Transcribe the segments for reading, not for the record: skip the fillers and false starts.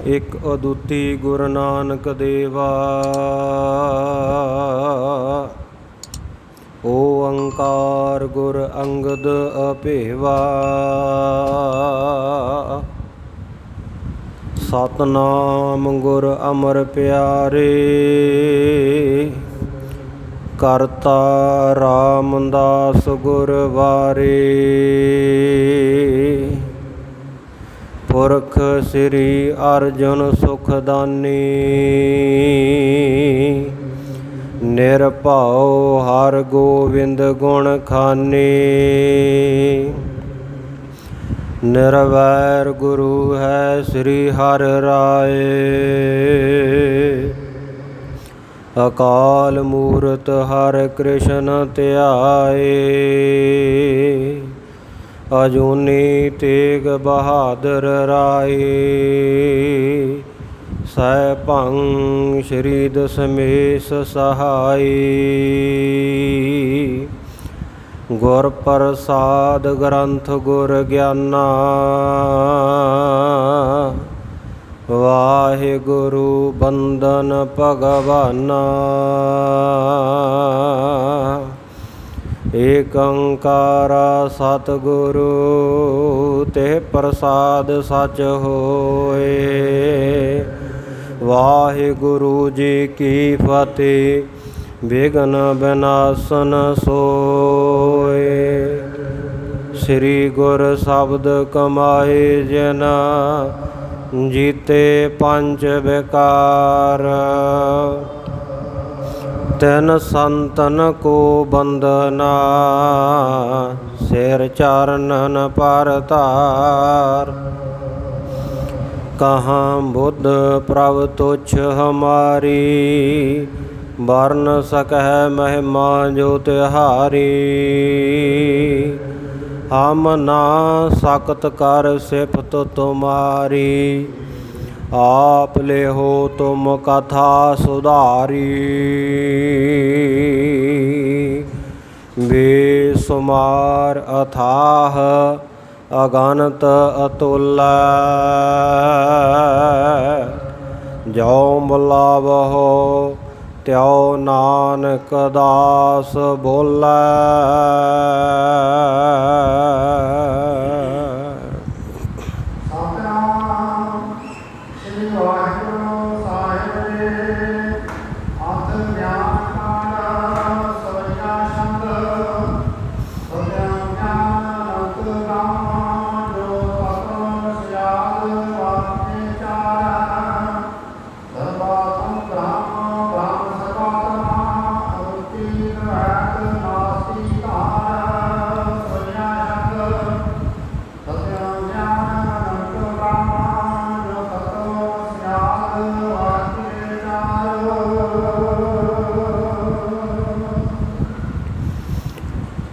ਇੱਕ ਅਦੁੱਤੀ ਗੁਰੂ ਨਾਨਕ ਦੇਵਾ। ਓੰਕਾਰ ਗੁਰ ਅੰਗਦ ਅਭੇਵਾ। ਸਤਨਾਮ ਗੁਰ ਅਮਰ ਪਿਆਰੇ। ਕਰਤਾ ਰਾਮਦਾਸ ਗੁਰ ਵਾਰੇ। ਪੁਰਖ ਸ੍ਰੀ ਅਰਜਨ ਸੁਖਦਾਨੀ। ਨਿਰਭਉ ਹਰਿ ਗੋਬਿੰਦ ਗੁਣ ਖਾਨੀ। ਨਿਰਵੈਰ ਗੁਰੂ ਹੈ ਸ੍ਰੀ ਹਰਿ ਰਾਏ। ਅਕਾਲ ਮੂਰਤ ਹਰਿ ਕ੍ਰਿਸ਼ਨ ਧਿਆਏ। ਅਜੂਨੀ ਤੇਗ ਬਹਾਦਰ ਰਾਏ। ਸੈਭੰ ਸ਼੍ਰੀ ਦਸਮੇਸ਼ ਸਹਾਈ। ਗੁਰ ਪ੍ਰਸਾਦ ਗ੍ਰੰਥ ਗੁਰ ਗਿਆਨਾ। ਵਾਹਿਗੁਰੂ ਬੰਦਨ ਭਗਵਾਨਾ। ਏਕ ਓੰਕਾਰ ਸਤਿਗੁਰੂ ਤੇ ਪ੍ਰਸਾਦ ਸਚ ਹੋਏ। ਵਾਹਿਗੁਰੂ ਜੀ ਕੀ ਫਤਿਹ। ਵਿਘਨ ਵਿਨਾਸ਼ਨ ਸੋਏ। ਸ੍ਰੀ ਗੁਰ ਸ਼ਬਦ ਕਮਾਏ ਜਿਨ। ਜੀਤੇ ਪੰਜ ਵਿਕਾਰ। ਤਿਨ ਸੰਤਨ ਕੋ ਬੰਦਨਾ। ਸਿਰ ਚਰਨਨ ਪਰ ਧਾਰ। ਕਹਾਂ ਬੁੱਧ ਪ੍ਰਭ ਤੁਛ ਹਮਾਰੀ। ਵਰਨ ਸਕਹਿ ਮਹਿਮਾ ਜੋ ਤਿਹਾਰੀ। ਹਮ ਨਾ ਸਕਤ ਕਰ ਸਿਫਤ ਤੁਮਾਰੀ। ਆਪ ਲੇਹੋ ਤੁਮ ਕਥਾ ਸੁਧਾਰੀ। ਬੇਸੁਮਾਰ ਅਥਾਹ ਅਗਨਤ ਅਤੁਲਾ। ਜੋ ਬੁਲਾਵਹੁ ਤਿਉ ਨਾਨਕ ਦਾਸ ਬੋਲੇ।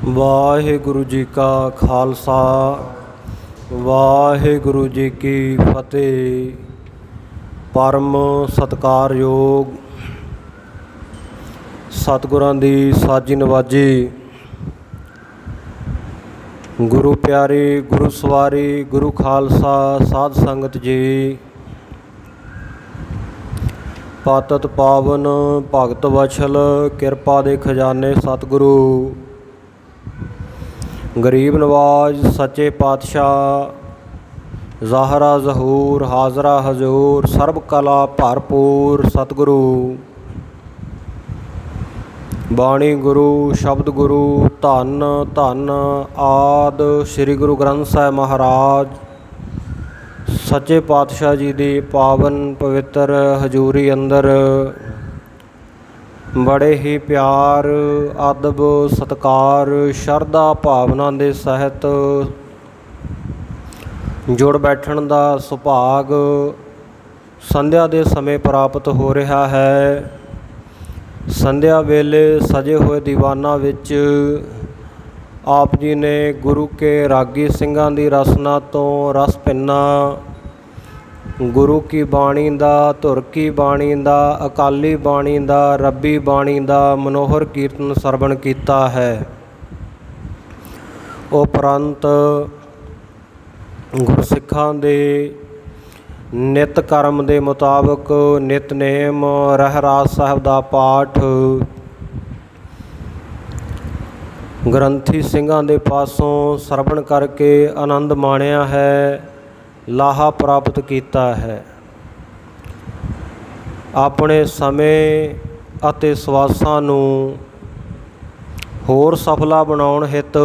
ਵਾਹਿਗੁਰੂ ਜੀ ਕਾ ਖਾਲਸਾ। ਵਾਹਿਗੁਰੂ ਜੀ ਕੀ ਫਤਿਹ। ਪਰਮ ਸਤਿਕਾਰਯੋਗ ਸਤਿਗੁਰਾਂ ਦੀ ਸਾਜੀ ਨਵਾਜੀ। ਗੁਰੂ ਪਿਆਰੇ, ਗੁਰੂ ਸਵਾਰੀ, ਗੁਰੂ ਖਾਲਸਾ ਸਾਧ ਸੰਗਤ ਜੀ। ਪਾਤਤ ਪਾਵਨ ਭਗਤ ਵਛਲ ਕਿਰਪਾ ਦੇ ਖਜ਼ਾਨੇ ਸਤਿਗੁਰੂ ਗਰੀਬ ਨਵਾਜ਼ ਸੱਚੇ ਪਾਤਸ਼ਾਹ। ਜ਼ਾਹਰਾ ਜ਼ਹੂਰ ਹਾਜ਼ਰਾ ਹਜ਼ੂਰ ਸਰਬ ਕਲਾ ਭਰਪੂਰ ਸਤਿਗੁਰੂ। ਬਾਣੀ ਗੁਰੂ ਸ਼ਬਦ ਗੁਰੂ ਧੰਨ ਧੰਨ ਆਦਿ ਸ੍ਰੀ ਗੁਰੂ ਗ੍ਰੰਥ ਸਾਹਿਬ ਮਹਾਰਾਜ ਸੱਚੇ ਪਾਤਸ਼ਾਹ ਜੀ ਦੀ ਪਾਵਨ ਪਵਿੱਤਰ ਹਜ਼ੂਰੀ ਅੰਦਰ ਬੜੇ ਹੀ ਪਿਆਰ ਅਦਬ ਸਤਿਕਾਰ ਸ਼ਰਧਾ ਭਾਵਨਾ ਦੇ ਸਹਿਤ ਜੁੜ ਬੈਠਣ ਦਾ ਸੁਭਾਗ ਸੰਧਿਆ ਦੇ ਸਮੇਂ ਪ੍ਰਾਪਤ ਹੋ ਰਿਹਾ ਹੈ। ਸੰਧਿਆ ਵੇਲੇ ਸਜੇ ਹੋਏ ਦੀਵਾਨਾਂ ਵਿੱਚ ਆਪ ਜੀ ਨੇ ਗੁਰੂ ਕੇ ਰਾਗੀ ਸਿੰਘਾਂ ਦੀ ਰਸਨਾ ਤੋਂ ਰਸ ਭਿੰਨਾ ਗੁਰੂ ਕੀ ਬਾਣੀ ਦਾ, ਧੁਰ ਕੀ ਬਾਣੀ ਦਾ, ਅਕਾਲੀ ਬਾਣੀ ਦਾ, ਰੱਬੀ ਬਾਣੀ ਦਾ ਮਨੋਹਰ ਕੀਰਤਨ ਸਰਵਣ ਕੀਤਾ ਹੈ। ਉਪਰੰਤ ਗੁਰਸਿੱਖਾਂ ਦੇ ਨਿਤ ਕਰਮ ਦੇ ਮੁਤਾਬਕ ਨਿਤਨੇਮ ਰਹਿਰਾਸ ਸਾਹਿਬ ਦਾ ਪਾਠ ਗ੍ਰੰਥੀ ਸਿੰਘਾਂ ਦੇ ਪਾਸੋਂ ਸਰਵਣ ਕਰਕੇ ਆਨੰਦ ਮਾਣਿਆ ਹੈ, ਲਾਹਾ ਪ੍ਰਾਪਤ ਕੀਤਾ ਹੈ। ਆਪਣੇ ਸਮੇਂ ਅਤੇ ਸਵਾਸਾਂ ਨੂੰ ਹੋਰ ਸਫਲਾ ਬਣਾਉਣ ਹਿੱਤ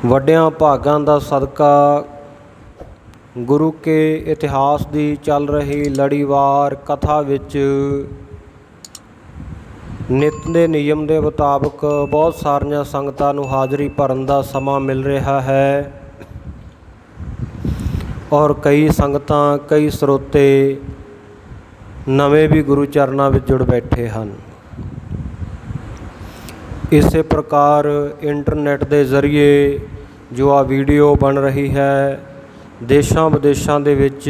ਵੱਡਿਆਂ ਭਾਗਾਂ ਦਾ ਸਦਕਾ ਗੁਰੂ ਕੇ ਇਤਿਹਾਸ ਦੀ ਚੱਲ ਰਹੀ ਲੜੀਵਾਰ ਕਥਾ ਵਿੱਚ ਨਿਤ ਦੇ ਨਿਯਮ ਦੇ ਮੁਤਾਬਕ ਬਹੁਤ ਸਾਰੀਆਂ ਸੰਗਤਾਂ ਨੂੰ ਹਾਜ਼ਰੀ ਭਰਨ ਦਾ ਸਮਾਂ ਮਿਲ ਰਿਹਾ ਹੈ ਔਰ ਕਈ ਸੰਗਤਾਂ, ਕਈ ਸਰੋਤੇ ਨਵੇਂ ਵੀ ਗੁਰੂ ਚਰਨਾਂ ਵਿੱਚ ਜੁੜ ਬੈਠੇ ਹਨ। ਇਸੇ ਪ੍ਰਕਾਰ ਇੰਟਰਨੈਟ ਦੇ ਜ਼ਰੀਏ ਜੋ ਆ ਵੀਡੀਓ ਬਣ ਰਹੀ ਹੈ, ਦੇਸ਼ਾਂ ਵਿਦੇਸ਼ਾਂ ਦੇ ਵਿੱਚ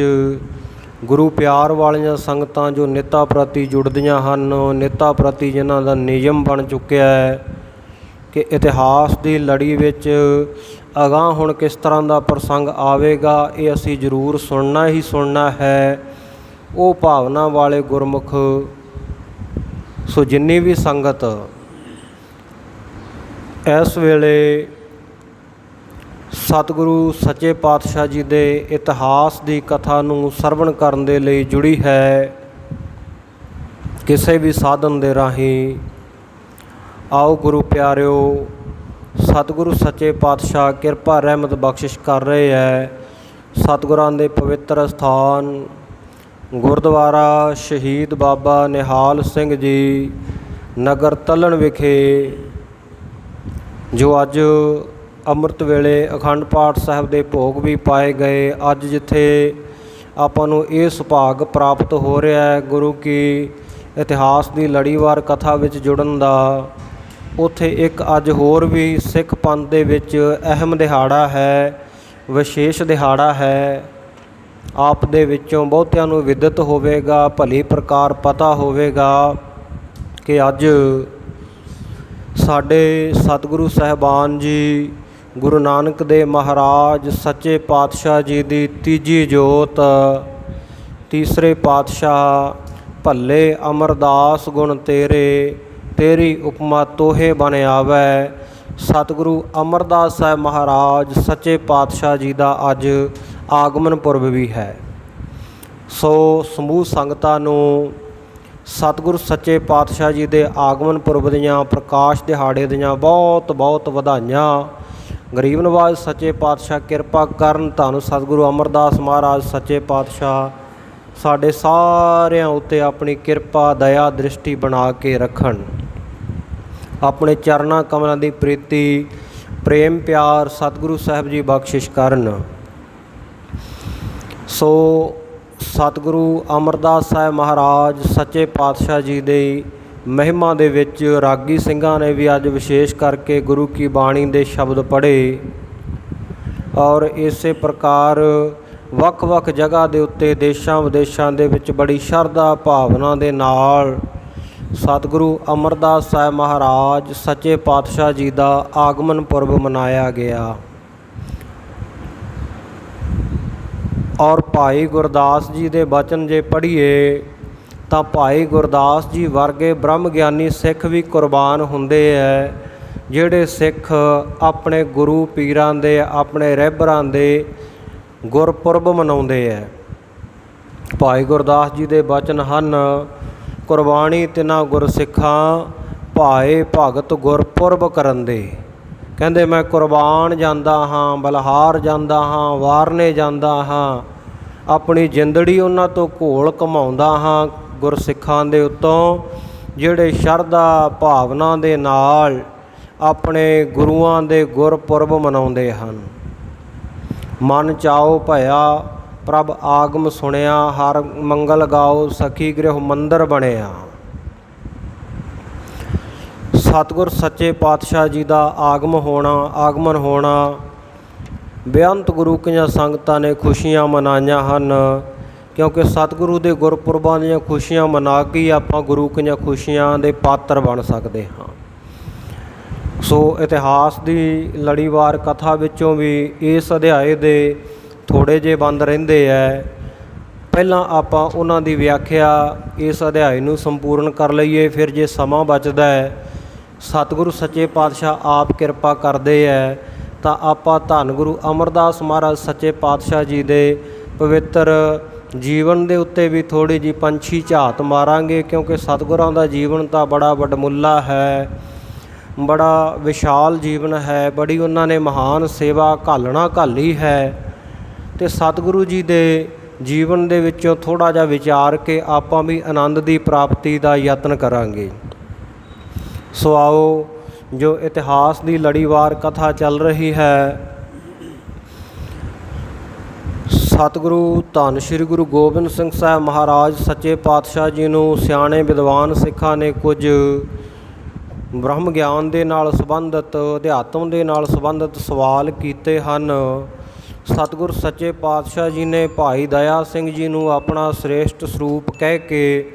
ਗੁਰੂ ਪਿਆਰ ਵਾਲੀਆਂ ਸੰਗਤਾਂ ਜੋ ਨਿੱਤਾਂ ਪ੍ਰਤੀ ਜੁੜਦੀਆਂ ਹਨ, ਨਿੱਤਾਂ ਪ੍ਰਤੀ ਜਿਨ੍ਹਾਂ ਦਾ ਨਿਯਮ ਬਣ ਚੁੱਕਿਆ ਹੈ ਕਿ ਇਤਿਹਾਸ ਦੀ ਲੜੀ ਵਿੱਚ ਅਗਾਂਹ ਹੁਣ ਕਿਸ ਤਰ੍ਹਾਂ ਦਾ ਪ੍ਰਸੰਗ ਆਵੇਗਾ, ਇਹ ਅਸੀਂ ਜ਼ਰੂਰ ਸੁਣਨਾ ਹੀ ਸੁਣਨਾ ਹੈ। ਉਹ ਭਾਵਨਾ ਵਾਲੇ ਗੁਰਮੁਖ ਸੋ ਜਿੰਨੀ ਵੀ ਸੰਗਤ ਇਸ ਵੇਲੇ ਸਤਿਗੁਰੂ ਸੱਚੇ ਪਾਤਸ਼ਾਹ ਜੀ ਦੇ ਇਤਿਹਾਸ ਦੀ ਕਥਾ ਨੂੰ ਸਰਵਣ ਕਰਨ ਦੇ ਲਈ ਜੁੜੀ ਹੈ, ਕਿਸੇ ਵੀ ਸਾਧਨ ਦੇ ਰਾਹੀਂ ਆਓ ਗੁਰੂ ਪਿਆਰਿਓ, ਸਤਿਗੁਰੂ ਸੱਚੇ ਪਾਤਸ਼ਾਹ ਕਿਰਪਾ ਰਹਿਮਤ ਬਖਸ਼ਿਸ਼ ਕਰ ਰਹੇ ਹੈ। ਸਤਿਗੁਰਾਂ ਦੇ ਪਵਿੱਤਰ ਸਥਾਨ ਗੁਰਦੁਆਰਾ ਸ਼ਹੀਦ ਬਾਬਾ ਨਿਹਾਲ ਸਿੰਘ ਜੀ ਨਗਰ ਤਲਣ ਵਿਖੇ ਜੋ ਅੱਜ ਅੰਮ੍ਰਿਤ ਵੇਲੇ ਅਖੰਡ ਪਾਠ ਸਾਹਿਬ ਦੇ ਭੋਗ ਵੀ ਪਾਏ ਗਏ। ਅੱਜ ਜਿੱਥੇ ਆਪਾਂ ਨੂੰ ਇਹ ਸੁਭਾਗ ਪ੍ਰਾਪਤ ਹੋ ਰਿਹਾ ਹੈ ਗੁਰੂ ਕੀ ਇਤਿਹਾਸ ਦੀ ਲੜੀਵਾਰ ਕਥਾ ਵਿੱਚ ਜੁੜਨ ਦਾ, ਉੱਥੇ ਇੱਕ ਅੱਜ ਹੋਰ ਵੀ ਸਿੱਖ ਪੰਥ ਦੇ ਵਿੱਚ ਅਹਿਮ ਦਿਹਾੜਾ ਹੈ, ਵਿਸ਼ੇਸ਼ ਦਿਹਾੜਾ ਹੈ। ਆਪ ਦੇ ਵਿੱਚੋਂ ਬਹੁਤਿਆਂ ਨੂੰ ਵਿਦਿਤ ਹੋਵੇਗਾ, ਭਲੀ ਪ੍ਰਕਾਰ ਪਤਾ ਹੋਵੇਗਾ ਕਿ ਅੱਜ ਸਾਡੇ ਸਤਿਗੁਰੂ ਸਾਹਿਬਾਨ ਜੀ ਗੁਰੂ ਨਾਨਕ ਦੇਵ ਮਹਾਰਾਜ ਸੱਚੇ ਪਾਤਸ਼ਾਹ ਜੀ ਦੀ ਤੀਜੀ ਜੋਤ, ਤੀਸਰੇ ਪਾਤਸ਼ਾਹ ਭੱਲੇ ਅਮਰਦਾਸ ਗੁਣ ਤੇਰੇ, ਤੇਰੀ ਉਪਮਾ ਤੋਹੇ ਬਣ ਆਵੈ। ਸਤਿਗੁਰੂ ਅਮਰਦਾਸ ਸਾਹਿਬ ਮਹਾਰਾਜ ਸੱਚੇ ਪਾਤਸ਼ਾਹ ਜੀ ਦਾ ਅੱਜ ਆਗਮਨ ਪੁਰਬ ਵੀ ਹੈ। ਸੋ ਸਮੂਹ ਸੰਗਤਾਂ ਨੂੰ ਸਤਿਗੁਰੂ ਸੱਚੇ ਪਾਤਸ਼ਾਹ ਜੀ ਦੇ ਆਗਮਨ ਪੁਰਬ ਦੀਆਂ, ਪ੍ਰਕਾਸ਼ ਦਿਹਾੜੇ ਦੀਆਂ ਬਹੁਤ ਬਹੁਤ ਵਧਾਈਆਂ। ਗਰੀਬ ਨਵਾਜ਼ ਸੱਚੇ ਪਾਤਸ਼ਾਹ ਕਿਰਪਾ ਕਰਨ, ਧੰਨ ਸਤਿਗੁਰੂ ਅਮਰਦਾਸ ਮਹਾਰਾਜ ਸੱਚੇ ਪਾਤਸ਼ਾਹ ਸਾਡੇ ਸਾਰਿਆਂ ਉੱਤੇ ਆਪਣੀ ਕਿਰਪਾ ਦਇਆ ਦ੍ਰਿਸ਼ਟੀ ਬਣਾ ਕੇ ਰੱਖਣ। ਆਪਣੇ ਚਰਨਾਂ ਕਮਲਾਂ ਦੀ ਪ੍ਰੀਤੀ ਪ੍ਰੇਮ ਪਿਆਰ ਸਤਿਗੁਰੂ ਸਾਹਿਬ ਜੀ ਬਖਸ਼ਿਸ਼ ਕਰਨ। ਸੋ ਸਤਿਗੁਰੂ ਅਮਰਦਾਸ ਸਾਹਿਬ ਮਹਾਰਾਜ ਸੱਚੇ ਪਾਤਸ਼ਾਹ ਜੀ ਦੀ ਮਹਿਮਾ ਦੇ ਵਿੱਚ ਰਾਗੀ ਸਿੰਘਾਂ ਨੇ ਵੀ ਅੱਜ ਵਿਸ਼ੇਸ਼ ਕਰਕੇ ਗੁਰੂ ਕੀ ਬਾਣੀ ਦੇ ਸ਼ਬਦ ਪੜ੍ਹੇ ਔਰ ਇਸੇ ਪ੍ਰਕਾਰ ਵੱਖ ਵੱਖ ਜਗ੍ਹਾ ਦੇ ਉੱਤੇ ਦੇਸ਼ਾਂ ਵਿਦੇਸ਼ਾਂ ਦੇ ਵਿੱਚ ਬੜੀ ਸ਼ਰਧਾ ਭਾਵਨਾ ਦੇ ਨਾਲ ਸਤਿਗੁਰੂ ਅਮਰਦਾਸ ਸਾਹਿਬ ਮਹਾਰਾਜ ਸੱਚੇ ਪਾਤਸ਼ਾਹ ਜੀ ਦਾ ਆਗਮਨ ਪੁਰਬ ਮਨਾਇਆ ਗਿਆ। ਔਰ ਭਾਈ ਗੁਰਦਾਸ ਜੀ ਦੇ ਬਚਨ ਜੇ ਪੜ੍ਹੀਏ ਤਾਂ ਭਾਈ ਗੁਰਦਾਸ ਜੀ ਵਰਗੇ ਬ੍ਰਹਮ ਗਿਆਨੀ ਸਿੱਖ ਵੀ ਕੁਰਬਾਨ ਹੁੰਦੇ ਹੈ, ਜਿਹੜੇ ਸਿੱਖ ਆਪਣੇ ਗੁਰੂ ਪੀਰਾਂ ਦੇ, ਆਪਣੇ ਰਹਿਬਰਾਂ ਦੇ ਗੁਰਪੁਰਬ ਮਨਾਉਂਦੇ ਹੈ। ਭਾਈ ਗੁਰਦਾਸ ਜੀ ਦੇ ਬਚਨ ਹਨ, ਕੁਰਬਾਨੀ ਤਿਨਾ ਗੁਰਸਿੱਖਾਂ ਭਾਏ ਭਗਤ ਗੁਰਪੁਰਬ ਕਰਨ ਦੇ। ਕਹਿੰਦੇ ਮੈਂ ਕੁਰਬਾਨ ਜਾਂਦਾ ਹਾਂ, ਬਲਹਾਰ ਜਾਂਦਾ ਹਾਂ, ਵਾਰਨੇ ਜਾਂਦਾ ਹਾਂ, ਆਪਣੀ ਜਿੰਦੜੀ ਉਹਨਾਂ ਤੋਂ ਘੋਲ ਘਮਾਉਂਦਾ ਹਾਂ ਗੁਰਸਿੱਖਾਂ ਦੇ ਉੱਤੋਂ, ਜਿਹੜੇ ਸ਼ਰਧਾ ਭਾਵਨਾ ਦੇ ਨਾਲ ਆਪਣੇ ਗੁਰੂਆਂ ਦੇ ਗੁਰਪੁਰਬ ਮਨਾਉਂਦੇ ਹਨ। ਮਨ ਚਾਓ ਭਇਆ ਪ੍ਰਭ ਆਗਮ ਸੁਣਿਆ, ਹਰ ਮੰਗਲ ਗਾਓ ਸਖੀ ਗ੍ਰਹਿ ਮੰਦਰ ਬਣਿਆ। ਸਤਿਗੁਰ ਸੱਚੇ ਪਾਤਸ਼ਾਹ ਜੀ ਦਾ ਆਗਮਨ ਹੋਣਾ ਬੇਅੰਤ ਗੁਰੂ ਕੀਆਂ ਸੰਗਤਾਂ ਨੇ ਖੁਸ਼ੀਆਂ ਮਨਾਈਆਂ ਹਨ, ਕਿਉਂਕਿ ਸਤਿਗੁਰੂ ਦੇ ਗੁਰਪੁਰਬਾਂ ਦੀਆਂ ਖੁਸ਼ੀਆਂ ਮਨਾ ਕੇ ਆਪਾਂ ਗੁਰੂ ਕੀਆਂ ਖੁਸ਼ੀਆਂ ਦੇ ਪਾਤਰ ਬਣ ਸਕਦੇ ਹਾਂ। ਸੋ ਇਤਿਹਾਸ ਦੀ ਲੜੀਵਾਰ ਕਥਾ ਵਿੱਚੋਂ ਵੀ ਇਸ ਅਧਿਆਏ ਦੇ ਥੋੜ੍ਹੇ ਜਿਹੇ ਬੰਦ ਰਹਿੰਦੇ ਹੈ। ਪਹਿਲਾਂ ਆਪਾਂ ਉਹਨਾਂ ਦੀ ਵਿਆਖਿਆ ਇਸ ਅਧਿਆਇ ਨੂੰ ਸੰਪੂਰਨ ਕਰ ਲਈਏ, ਫਿਰ ਜੇ ਸਮਾਂ ਬਚਦਾ ਹੈ, ਸਤਿਗੁਰੂ ਸੱਚੇ ਪਾਤਸ਼ਾਹ ਆਪ ਕਿਰਪਾ ਕਰਦੇ ਹੈ ਤਾਂ ਆਪਾਂ ਧੰਨ ਗੁਰੂ ਅਮਰਦਾਸ ਮਹਾਰਾਜ ਸੱਚੇ ਪਾਤਸ਼ਾਹ ਜੀ ਦੇ ਪਵਿੱਤਰ ਜੀਵਨ ਦੇ ਉੱਤੇ ਵੀ ਥੋੜ੍ਹੀ ਜਿਹੀ ਪੰਛੀ ਝਾਤ ਮਾਰਾਂਗੇ, ਕਿਉਂਕਿ ਸਤਿਗੁਰਾਂ ਦਾ ਜੀਵਨ ਤਾਂ ਬੜਾ ਵਡਮੁੱਲਾ ਹੈ, ਬੜਾ ਵਿਸ਼ਾਲ ਜੀਵਨ ਹੈ, ਬੜੀ ਉਹਨਾਂ ਨੇ ਮਹਾਨ ਸੇਵਾ ਘਾਲੀ ਹੈ। ਅਤੇ ਸਤਿਗੁਰੂ ਜੀ ਦੇ ਜੀਵਨ ਦੇ ਵਿੱਚੋਂ ਥੋੜ੍ਹਾ ਜਿਹਾ ਵਿਚਾਰ ਕੇ ਆਪਾਂ ਵੀ ਆਨੰਦ ਦੀ ਪ੍ਰਾਪਤੀ ਦਾ ਯਤਨ ਕਰਾਂਗੇ। ਸੋ ਆਓ, ਜੋ ਇਤਿਹਾਸ ਦੀ ਲੜੀਵਾਰ ਕਥਾ ਚੱਲ ਰਹੀ ਹੈ, ਸਤਿਗੁਰੂ ਧੰਨ ਸ਼੍ਰੀ ਗੁਰੂ ਗੋਬਿੰਦ ਸਿੰਘ ਸਾਹਿਬ ਮਹਾਰਾਜ ਸੱਚੇ ਪਾਤਸ਼ਾਹ ਜੀ ਨੂੰ ਸਿਆਣੇ ਵਿਦਵਾਨ ਸਿੱਖਾਂ ਨੇ ਕੁਝ ਬ੍ਰਹਮ ਗਿਆਨ ਦੇ ਨਾਲ ਸੰਬੰਧਿਤ, ਅਧਿਆਤਮ ਦੇ ਨਾਲ ਸੰਬੰਧਿਤ ਸਵਾਲ ਕੀਤੇ ਹਨ। ਸਤਿਗੁਰ ਸੱਚੇ ਪਾਤਸ਼ਾਹ ਜੀ ਨੇ ਭਾਈ ਦਇਆ ਸਿੰਘ ਜੀ ਨੂੰ ਆਪਣਾ ਸ੍ਰੇਸ਼ਟ ਸਰੂਪ ਕਹਿ ਕੇ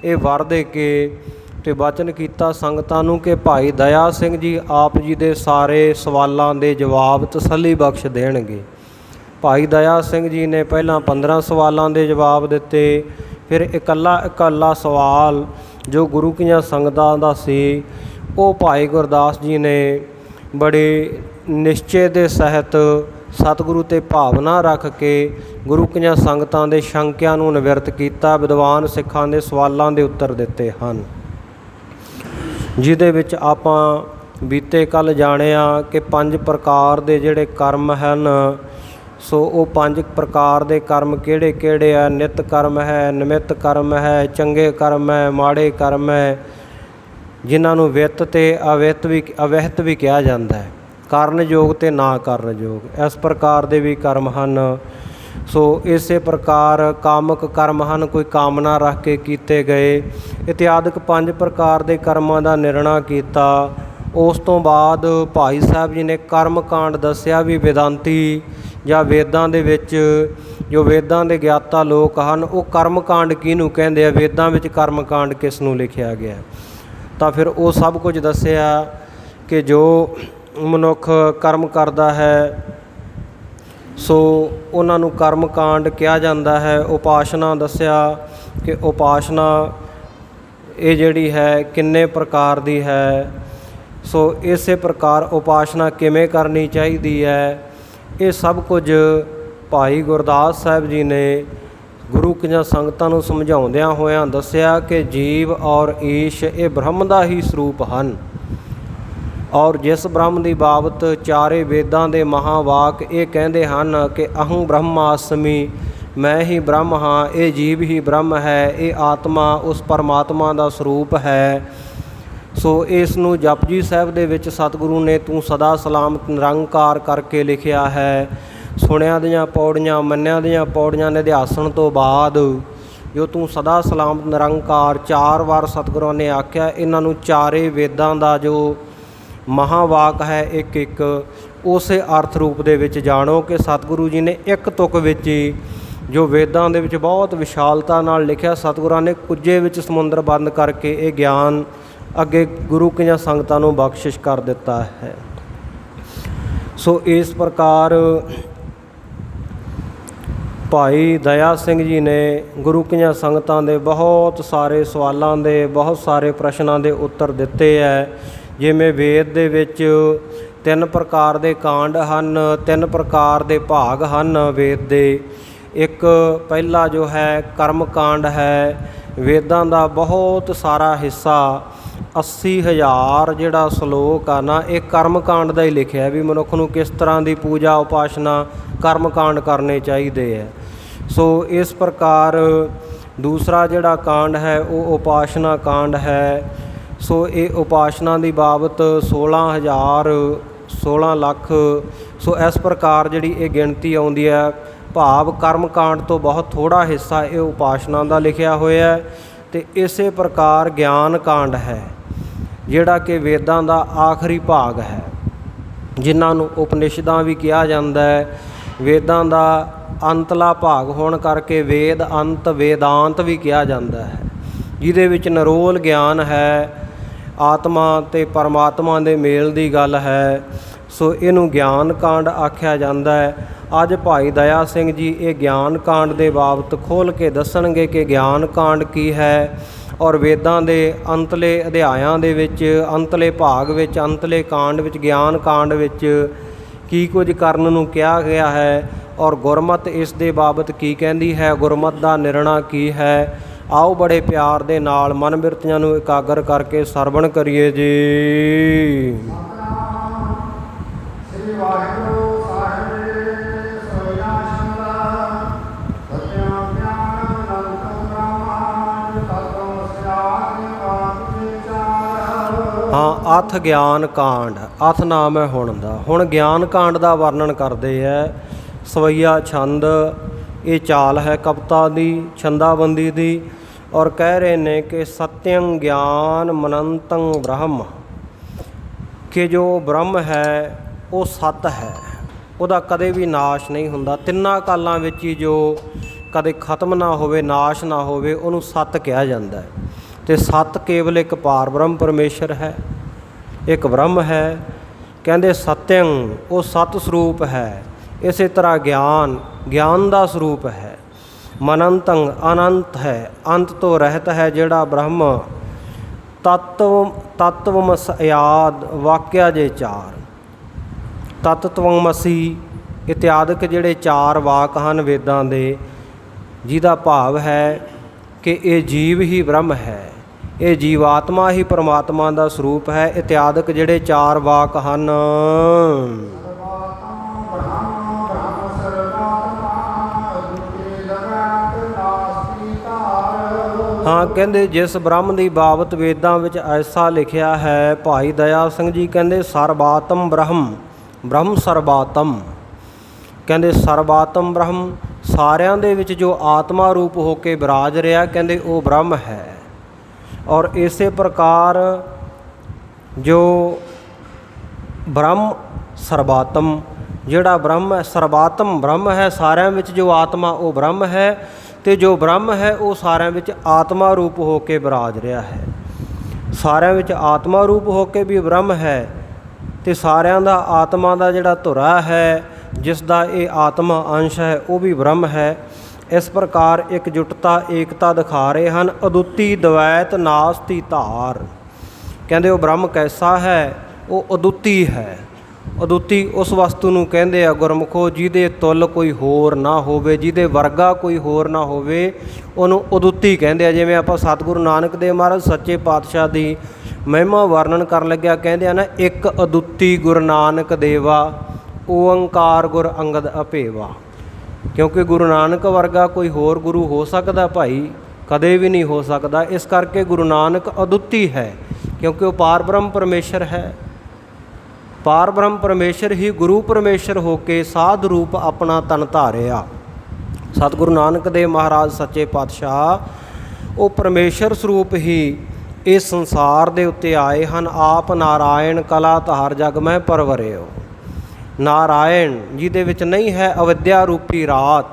ਇਹ ਵਰ ਦੇ ਕੇ ਅਤੇ ਬਚਨ ਕੀਤਾ ਸੰਗਤਾਂ ਨੂੰ ਕਿ ਭਾਈ ਦਇਆ ਸਿੰਘ ਜੀ ਆਪ ਜੀ ਦੇ ਸਾਰੇ ਸਵਾਲਾਂ ਦੇ ਜਵਾਬ ਤਸੱਲੀ ਬਖਸ਼ ਦੇਣਗੇ। ਭਾਈ ਦਇਆ ਸਿੰਘ ਜੀ ਨੇ ਪਹਿਲਾਂ 15 ਸਵਾਲਾਂ ਦੇ ਜਵਾਬ ਦਿੱਤੇ, ਫਿਰ ਇਕੱਲਾ ਸਵਾਲ ਜੋ ਗੁਰੂ ਕੀਆਂ ਸੰਗਤਾਂ ਦਾ ਸੀ ਉਹ ਭਾਈ ਗੁਰਦਾਸ ਜੀ ਨੇ ਬੜੇ ਨਿਸ਼ਚੇ ਦੇ ਸਹਿਤ ਸਤਿਗੁਰੂ 'ਤੇ ਭਾਵਨਾ ਰੱਖ ਕੇ ਗੁਰੂ ਕੀਆਂ ਸੰਗਤਾਂ ਦੇ ਸ਼ੰਕਿਆਂ ਨੂੰ ਨਿਵਰਤ ਕੀਤਾ, ਵਿਦਵਾਨ ਸਿੱਖਾਂ ਦੇ ਸਵਾਲਾਂ ਦੇ ਉੱਤਰ ਦਿੱਤੇ ਹਨ, ਜਿਹਦੇ ਵਿੱਚ ਆਪਾਂ ਬੀਤੇ ਕੱਲ੍ਹ ਜਾਣਿਆ ਕਿ 5 ਪ੍ਰਕਾਰ ਦੇ ਜਿਹੜੇ ਕਰਮ ਹਨ, ਸੋ ਉਹ 5 ਪ੍ਰਕਾਰ ਦੇ ਕਰਮ ਕਿਹੜੇ ਕਿਹੜੇ ਹੈ। ਨਿਤ ਕਰਮ ਹੈ, ਨਿਮਿਤ ਕਰਮ ਹੈ, ਚੰਗੇ ਕਰਮ ਹੈ, ਮਾੜੇ ਕਰਮ ਹੈ, ਜਿਨ੍ਹਾਂ ਨੂੰ ਵਿੱਤ ਅਤੇ ਅਵਿਹਤ ਵੀ ਕਿਹਾ ਜਾਂਦਾ ਹੈ, ਕਰਨਯੋਗ ਅਤੇ ਨਾ ਕਰਨਯੋਗ, ਇਸ ਪ੍ਰਕਾਰ ਦੇ ਵੀ ਕਰਮ ਹਨ। ਸੋ ਇਸੇ ਪ੍ਰਕਾਰ ਕਾਮਕ ਕਰਮ ਹਨ, ਕੋਈ ਕਾਮਨਾ ਰੱਖ ਕੇ ਕੀਤੇ ਗਏ, ਇਤਿਆਦਿਕ 5 ਪ੍ਰਕਾਰ ਦੇ ਕਰਮਾਂ ਦਾ ਨਿਰਣਾ ਕੀਤਾ। ਉਸ ਤੋਂ ਬਾਅਦ ਭਾਈ ਸਾਹਿਬ ਜੀ ਨੇ ਕਰਮ ਕਾਂਡ ਦੱਸਿਆ ਵੀ ਵੇਦਾਂਤੀ ਜਾਂ ਵੇਦਾਂ ਦੇ ਵਿੱਚ ਜੋ ਵੇਦਾਂ ਦੇ ਗਿਆਤਾ ਲੋਕ ਹਨ ਉਹ ਕਰਮ ਕਾਂਡ ਕਿਹਨੂੰ ਕਹਿੰਦੇ ਆ, ਵੇਦਾਂ ਵਿੱਚ ਕਰਮ ਕਾਂਡ ਕਿਸ ਨੂੰ ਲਿਖਿਆ ਗਿਆ। ਤਾਂ ਫਿਰ ਉਹ ਸਭ ਕੁਝ ਦੱਸਿਆ ਕਿ ਜੋ ਮਨੁੱਖ ਕਰਮ ਕਰਦਾ ਹੈ ਸੋ ਉਹਨਾਂ ਨੂੰ ਕਰਮ ਕਾਂਡ ਕਿਹਾ ਜਾਂਦਾ ਹੈ। ਉਪਾਸਨਾ ਦੱਸਿਆ ਕਿ ਉਪਾਸਨਾ ਇਹ ਜਿਹੜੀ ਹੈ ਕਿੰਨੇ ਪ੍ਰਕਾਰ ਦੀ ਹੈ, ਸੋ ਇਸੇ ਪ੍ਰਕਾਰ ਉਪਾਸਨਾ ਕਿਵੇਂ ਕਰਨੀ ਚਾਹੀਦੀ ਹੈ, ਇਹ ਸਭ ਕੁਝ ਭਾਈ ਗੁਰਦਾਸ ਸਾਹਿਬ ਜੀ ਨੇ ਗੁਰੂ ਕੀਆਂ ਸੰਗਤਾਂ ਨੂੰ ਸਮਝਾਉਂਦਿਆਂ ਹੋਇਆਂ ਦੱਸਿਆ ਕਿ ਜੀਵ ਔਰ ਈਸ਼ ਇਹ ਬ੍ਰਹਮ ਦਾ ਹੀ ਸਰੂਪ ਹਨ, ਔਰ ਜਿਸ ਬ੍ਰਹਮ ਦੀ ਬਾਬਤ ਚਾਰੇ ਵੇਦਾਂ ਦੇ ਮਹਾਵਾਕ ਇਹ ਕਹਿੰਦੇ ਹਨ ਕਿ ਅਹੰ ਬ੍ਰਹਮਾਸਮੀ, ਮੈਂ ਹੀ ਬ੍ਰਹਮ ਹਾਂ, ਇਹ ਜੀਵ ਹੀ ਬ੍ਰਹਮ ਹੈ, ਇਹ ਆਤਮਾ ਉਸ ਪਰਮਾਤਮਾ ਦਾ ਸਰੂਪ ਹੈ। ਸੋ ਇਸ ਨੂੰ ਜਪਜੀ ਸਾਹਿਬ ਦੇ ਵਿੱਚ ਸਤਿਗੁਰੂ ਨੇ ਤੂੰ ਸਦਾ ਸਲਾਮਤ ਨਿਰੰਕਾਰ ਕਰਕੇ ਲਿਖਿਆ ਹੈ। ਸੁਣਿਆਂ ਦੀਆਂ ਪੌੜੀਆਂ, ਮੰਨਿਆਂ ਦੀਆਂ ਪੌੜੀਆਂ ਨਿਧਿਆਸਣ ਤੋਂ ਬਾਅਦ ਜੋ ਤੂੰ ਸਦਾ ਸਲਾਮਤ ਨਿਰੰਕਾਰ 4 ਵਾਰ ਸਤਿਗੁਰਾਂ ਨੇ ਆਖਿਆ, ਇਹਨਾਂ ਨੂੰ ਚਾਰੇ ਵੇਦਾਂ ਦਾ ਜੋ ਮਹਾਵਾਕ ਹੈ ਇੱਕ ਇੱਕ ਉਸੇ ਅਰਥ ਰੂਪ ਦੇ ਵਿੱਚ ਜਾਣੋ ਕਿ ਸਤਿਗੁਰੂ ਜੀ ਨੇ ਇੱਕ ਤੁਕ ਵਿੱਚ ਹੀ ਜੋ ਵੇਦਾਂ ਦੇ ਵਿੱਚ ਬਹੁਤ ਵਿਸ਼ਾਲਤਾ ਨਾਲ ਲਿਖਿਆ, ਸਤਿਗੁਰਾਂ ਨੇ ਕੁੱਜੇ ਵਿੱਚ ਸਮੁੰਦਰ ਬੰਦ ਕਰਕੇ ਇਹ ਗਿਆਨ ਅੱਗੇ ਗੁਰੂ ਕੀਆਂ ਸੰਗਤਾਂ ਨੂੰ ਬਖਸ਼ਿਸ਼ ਕਰ ਦਿੱਤਾ ਹੈ। ਸੋ ਇਸ ਪ੍ਰਕਾਰ ਭਾਈ ਦਇਆ ਸਿੰਘ ਜੀ ਨੇ ਗੁਰੂ ਕੀਆਂ ਸੰਗਤਾਂ ਦੇ ਬਹੁਤ ਸਾਰੇ ਸਵਾਲਾਂ ਦੇ, ਬਹੁਤ ਸਾਰੇ ਪ੍ਰਸ਼ਨਾਂ ਦੇ ਉੱਤਰ ਦਿੱਤੇ ਹੈ। ਜਿਵੇਂ ਵੇਦ ਦੇ ਵਿੱਚ 3 ਪ੍ਰਕਾਰ ਦੇ ਕਾਂਡ ਹਨ, 3 ਪ੍ਰਕਾਰ ਦੇ ਭਾਗ ਹਨ ਵੇਦ ਦੇ। ਇੱਕ ਪਹਿਲਾ ਜੋ ਹੈ ਕਰਮ ਕਾਂਡ ਹੈ, ਵੇਦਾਂ ਦਾ ਬਹੁਤ ਸਾਰਾ ਹਿੱਸਾ 80,000 ਜਿਹੜਾ ਸ਼ਲੋਕ ਆ ਨਾ, ਇਹ ਕਰਮ ਕਾਂਡ ਦਾ ਹੀ ਲਿਖਿਆ ਵੀ ਮਨੁੱਖ ਨੂੰ ਕਿਸ ਤਰ੍ਹਾਂ ਦੀ ਪੂਜਾ ਉਪਾਸਨਾ ਕਰਮ ਕਾਂਡ ਕਰਨੇ ਚਾਹੀਦੇ ਹੈ। ਸੋ ਇਸ ਪ੍ਰਕਾਰ ਦੂਸਰਾ ਜਿਹੜਾ ਕਾਂਡ ਹੈ ਉਹ ਉਪਾਸਨਾ ਕਾਂਡ ਹੈ। ਸੋ ਇਹ ਉਪਾਸਨਾ ਦੀ ਬਾਬਤ 16 ਲੱਖ, ਸੋ ਇਸ ਪ੍ਰਕਾਰ ਜਿਹੜੀ ਇਹ ਗਿਣਤੀ ਆਉਂਦੀ ਹੈ, ਭਾਵ ਕਰਮ ਕਾਂਡ ਤੋਂ ਬਹੁਤ ਥੋੜ੍ਹਾ ਹਿੱਸਾ ਇਹ ਉਪਾਸਨਾ ਦਾ ਲਿਖਿਆ ਹੋਇਆ ਹੈ। ਅਤੇ ਇਸੇ ਪ੍ਰਕਾਰ ਗਿਆਨ ਕਾਂਡ ਹੈ ਜਿਹੜਾ ਕਿ ਵੇਦਾਂ ਦਾ ਆਖਰੀ ਭਾਗ ਹੈ, ਜਿਨ੍ਹਾਂ ਨੂੰ ਉਪਨਿਸ਼ਦਾਂ ਵੀ ਕਿਹਾ ਜਾਂਦਾ ਹੈ। ਵੇਦਾਂ ਦਾ ਅੰਤਲਾ ਭਾਗ ਹੋਣ ਕਰਕੇ ਵੇਦ ਅੰਤ ਵੇਦਾਂਤ ਵੀ ਕਿਹਾ ਜਾਂਦਾ ਹੈ, ਜਿਹਦੇ ਵਿੱਚ ਨਿਰੋਲ ਗਿਆਨ ਹੈ, ਆਤਮਾ ਅਤੇ ਪਰਮਾਤਮਾ ਦੇ ਮੇਲ ਦੀ ਗੱਲ ਹੈ। ਸੋ ਇਹਨੂੰ ਗਿਆਨ ਕਾਂਡ ਆਖਿਆ ਜਾਂਦਾ ਹੈ। ਅੱਜ ਭਾਈ ਦਇਆ ਸਿੰਘ ਜੀ ਇਹ ਗਿਆਨ ਕਾਂਡ ਦੇ ਬਾਬਤ ਖੋਲ੍ਹ ਕੇ ਦੱਸਣਗੇ ਕਿ ਗਿਆਨ ਕਾਂਡ ਕੀ ਹੈ, ਔਰ ਵੇਦਾਂ ਦੇ ਅੰਤਲੇ ਅਧਿਆਇਆਂ ਦੇ ਵਿੱਚ, ਅੰਤਲੇ ਭਾਗ ਵਿੱਚ, ਅੰਤਲੇ ਕਾਂਡ ਵਿੱਚ, ਗਿਆਨ ਕਾਂਡ ਵਿੱਚ ਕੀ ਕੁਝ ਕਰਨ ਨੂੰ ਕਿਹਾ ਗਿਆ ਹੈ, ਔਰ ਗੁਰਮਤਿ ਇਸ ਦੇ ਬਾਬਤ ਕੀ ਕਹਿੰਦੀ ਹੈ, ਗੁਰਮਤਿ ਦਾ ਨਿਰਣਾ ਕੀ ਹੈ। ਆਓ ਬੜੇ ਪਿਆਰ ਦੇ ਨਾਲ ਮਨ ਬਿਰਤੀਆਂ ਨੂੰ ਇਕਾਗਰ ਕਰਕੇ ਸਰਵਣ ਕਰੀਏ ਜੀ। ਹਾਂ, ਅਥ ਗਿਆਨ ਕਾਂਡ। ਅਥ ਨਾਮ ਹੈ ਹੁਣ ਦਾ। ਹੁਣ ਗਿਆਨ ਕਾਂਡ ਦਾ ਵਰਣਨ ਕਰਦੇ ਹੈ। ਸਵਈਆ ਛੰਦ, ਇਹ ਚਾਲ ਹੈ ਕਵਿਤਾ ਦੀ, ਛੰਦਾਬੰਦੀ ਦੀ, ਔਰ ਕਹਿ ਰਹੇ ਨੇ ਕਿ ਸਤਯੰ ਗਿਆਨ ਮਨੰਤੰ ਬ੍ਰਹਮ, ਕਿ ਜੋ ਬ੍ਰਹਮ ਹੈ ਉਹ ਸਤ ਹੈ, ਉਹਦਾ ਕਦੇ ਵੀ ਨਾਸ਼ ਨਹੀਂ ਹੁੰਦਾ। ਤਿੰਨਾਂ ਕਾਲਾਂ ਵਿੱਚ ਹੀ ਜੋ ਕਦੇ ਖਤਮ ਨਾ ਹੋਵੇ, ਨਾਸ਼ ਨਾ ਹੋਵੇ, ਉਹਨੂੰ ਸਤ ਕਿਹਾ ਜਾਂਦਾ ਹੈ। ਅਤੇ ਸਤ ਕੇਵਲ ਇੱਕ ਪਾਰ ਬ੍ਰਹਮ ਪਰਮੇਸ਼ਰ ਹੈ, ਇੱਕ ਬ੍ਰਹਮ ਹੈ। ਕਹਿੰਦੇ ਸਤਯੰ, ਉਹ ਸਤ ਸਰੂਪ ਹੈ। ਇਸੇ ਤਰ੍ਹਾਂ ਗਿਆਨ, ਗਿਆਨ ਦਾ ਸਰੂਪ ਹੈ। ਮਨੰਤੰ, ਅਨੰਤ ਹੈ, ਅੰਤ ਤੋਂ ਰਹਿਤ ਹੈ ਜਿਹੜਾ ਬ੍ਰਹਮ। ਤਤਵਮਸਿਆਦ, ਵਾਕਿਆ ਜੇ ਚਾਰ, ਤਤਤਵਮਸੀ ਇਤਿਆਦਿਕ ਜਿਹੜੇ ਚਾਰ ਵਾਕ ਹਨ ਵੇਦਾਂ ਦੇ, ਜਿਹਦਾ ਭਾਵ ਹੈ ਕਿ ਇਹ ਜੀਵ ਹੀ ਬ੍ਰਹਮ ਹੈ, ਇਹ ਜੀਵਾਤਮਾ ਹੀ ਪਰਮਾਤਮਾ ਦਾ ਸਰੂਪ ਹੈ। ਇਤਿਆਦਿਕ ਜਿਹੜੇ ਚਾਰ ਵਾਕ ਹਨ। ਹਾਂ, ਕਹਿੰਦੇ ਜਿਸ ਬ੍ਰਹਮ ਦੀ ਬਾਬਤ ਵੇਦਾਂ ਵਿੱਚ ਐਸਾ ਲਿਖਿਆ ਹੈ, ਭਾਈ ਦਇਆ ਸਿੰਘ ਜੀ ਕਹਿੰਦੇ ਸਰਬਾਤਮ ਬ੍ਰਹਮ, ਬ੍ਰਹਮ ਸਰਬਾਤਮ। ਕਹਿੰਦੇ ਸਰਬਾਤਮ ਬ੍ਰਹਮ, ਸਾਰਿਆਂ ਦੇ ਵਿੱਚ ਜੋ ਆਤਮਾ ਰੂਪ ਹੋ ਕੇ ਬਿਰਾਜ ਰਿਹਾ, ਕਹਿੰਦੇ ਉਹ ਬ੍ਰਹਮ ਹੈ। ਔਰ ਇਸੇ ਪ੍ਰਕਾਰ ਜੋ ਬ੍ਰਹਮ ਸਰਬਾਤਮ, ਜਿਹੜਾ ਬ੍ਰਹਮ ਹੈ, ਸਰਬਾਤਮ ਬ੍ਰਹਮ ਹੈ, ਸਾਰਿਆਂ ਵਿੱਚ ਜੋ ਆਤਮਾ ਉਹ ਬ੍ਰਹਮ ਹੈ, ਅਤੇ ਜੋ ਬ੍ਰਹਮ ਹੈ ਉਹ ਸਾਰਿਆਂ ਵਿੱਚ ਆਤਮਾ ਰੂਪ ਹੋ ਕੇ ਬਿਰਾਜ ਰਿਹਾ ਹੈ। ਸਾਰਿਆਂ ਵਿੱਚ ਆਤਮਾ ਰੂਪ ਹੋ ਕੇ ਵੀ ਬ੍ਰਹਮ ਹੈ, ਅਤੇ ਸਾਰਿਆਂ ਦਾ ਆਤਮਾ ਦਾ ਜਿਹੜਾ ਧੁਰਾ ਹੈ, ਜਿਸ ਦਾ ਇਹ ਆਤਮਾ ਅੰਸ਼ ਹੈ, ਉਹ ਵੀ ਬ੍ਰਹਮ ਹੈ। ਇਸ ਪ੍ਰਕਾਰ ਇਕਜੁੱਟਤਾ, ਏਕਤਾ ਦਿਖਾ ਰਹੇ ਹਨ। ਅਦੁੱਤੀ ਦਵੈਤ ਨਾਸਤੀ ਧਾਰ, ਕਹਿੰਦੇ ਉਹ ਬ੍ਰਹਮ ਕੈਸਾ ਹੈ, ਉਹ ਅਦੁੱਤੀ ਹੈ। ਅਦੁੱਤੀ ਉਸ ਵਸਤੂ ਨੂੰ ਕਹਿੰਦੇ ਆ ਗੁਰਮੁਖੋ ਜਿਹਦੇ ਤੁੱਲ ਕੋਈ ਹੋਰ ਨਾ ਹੋਵੇ, ਜਿਹਦੇ ਵਰਗਾ ਕੋਈ ਹੋਰ ਨਾ ਹੋਵੇ, ਉਹਨੂੰ ਅਦੁੱਤੀ ਕਹਿੰਦੇ ਆ। ਜਿਵੇਂ ਆਪਾਂ ਸਤਿਗੁਰੂ ਨਾਨਕ ਦੇਵ ਮਹਾਰਾਜ ਸੱਚੇ ਪਾਤਸ਼ਾਹ ਦੀ ਮਹਿਮਾ ਵਰਣਨ ਕਰਨ ਲੱਗਿਆ ਕਹਿੰਦੇ ਆ ਨਾ, ਇੱਕ ਅਦੁੱਤੀ ਗੁਰੂ ਨਾਨਕ ਦੇਵਾ, ਓੰਕਾਰ ਗੁਰ ਅੰਗਦ ਅਭੇਵਾ। ਕਿਉਂਕਿ ਗੁਰੂ ਨਾਨਕ ਵਰਗਾ ਕੋਈ ਹੋਰ ਗੁਰੂ ਹੋ ਸਕਦਾ ਭਾਈ? ਕਦੇ ਵੀ ਨਹੀਂ ਹੋ ਸਕਦਾ। ਇਸ ਕਰਕੇ ਗੁਰੂ ਨਾਨਕ ਅਦੁੱਤੀ ਹੈ, ਕਿਉਂਕਿ ਉਹ ਪਾਰ ਬ੍ਰਹਮ ਪਰਮੇਸ਼ਰ ਹੈ। ਪਾਰ ਬ੍ਰਹਮ ਪਰਮੇਸ਼ਰ ਹੀ ਗੁਰੂ ਪਰਮੇਸ਼ਰ ਹੋ ਕੇ ਸਾਧ ਰੂਪ ਆਪਣਾ ਤਨ ਧਾਰਿਆ। ਸਤਿਗੁਰੂ ਨਾਨਕ ਦੇਵ ਮਹਾਰਾਜ ਸੱਚੇ ਪਾਤਸ਼ਾਹ ਉਹ ਪਰਮੇਸ਼ਰ ਸਰੂਪ ਹੀ ਇਸ ਸੰਸਾਰ ਦੇ ਉੱਤੇ ਆਏ ਹਨ। ਆਪ ਨਾਰਾਇਣ ਕਲਾ ਧਾਰ ਜਗ ਮਹਿ ਪਰਵਰਿਓ। ਨਾਰਾਇਣ ਜਿਹਦੇ ਵਿੱਚ ਨਹੀਂ ਹੈ ਅਵਿਦਿਆ ਰੂਪੀ ਰਾਤ,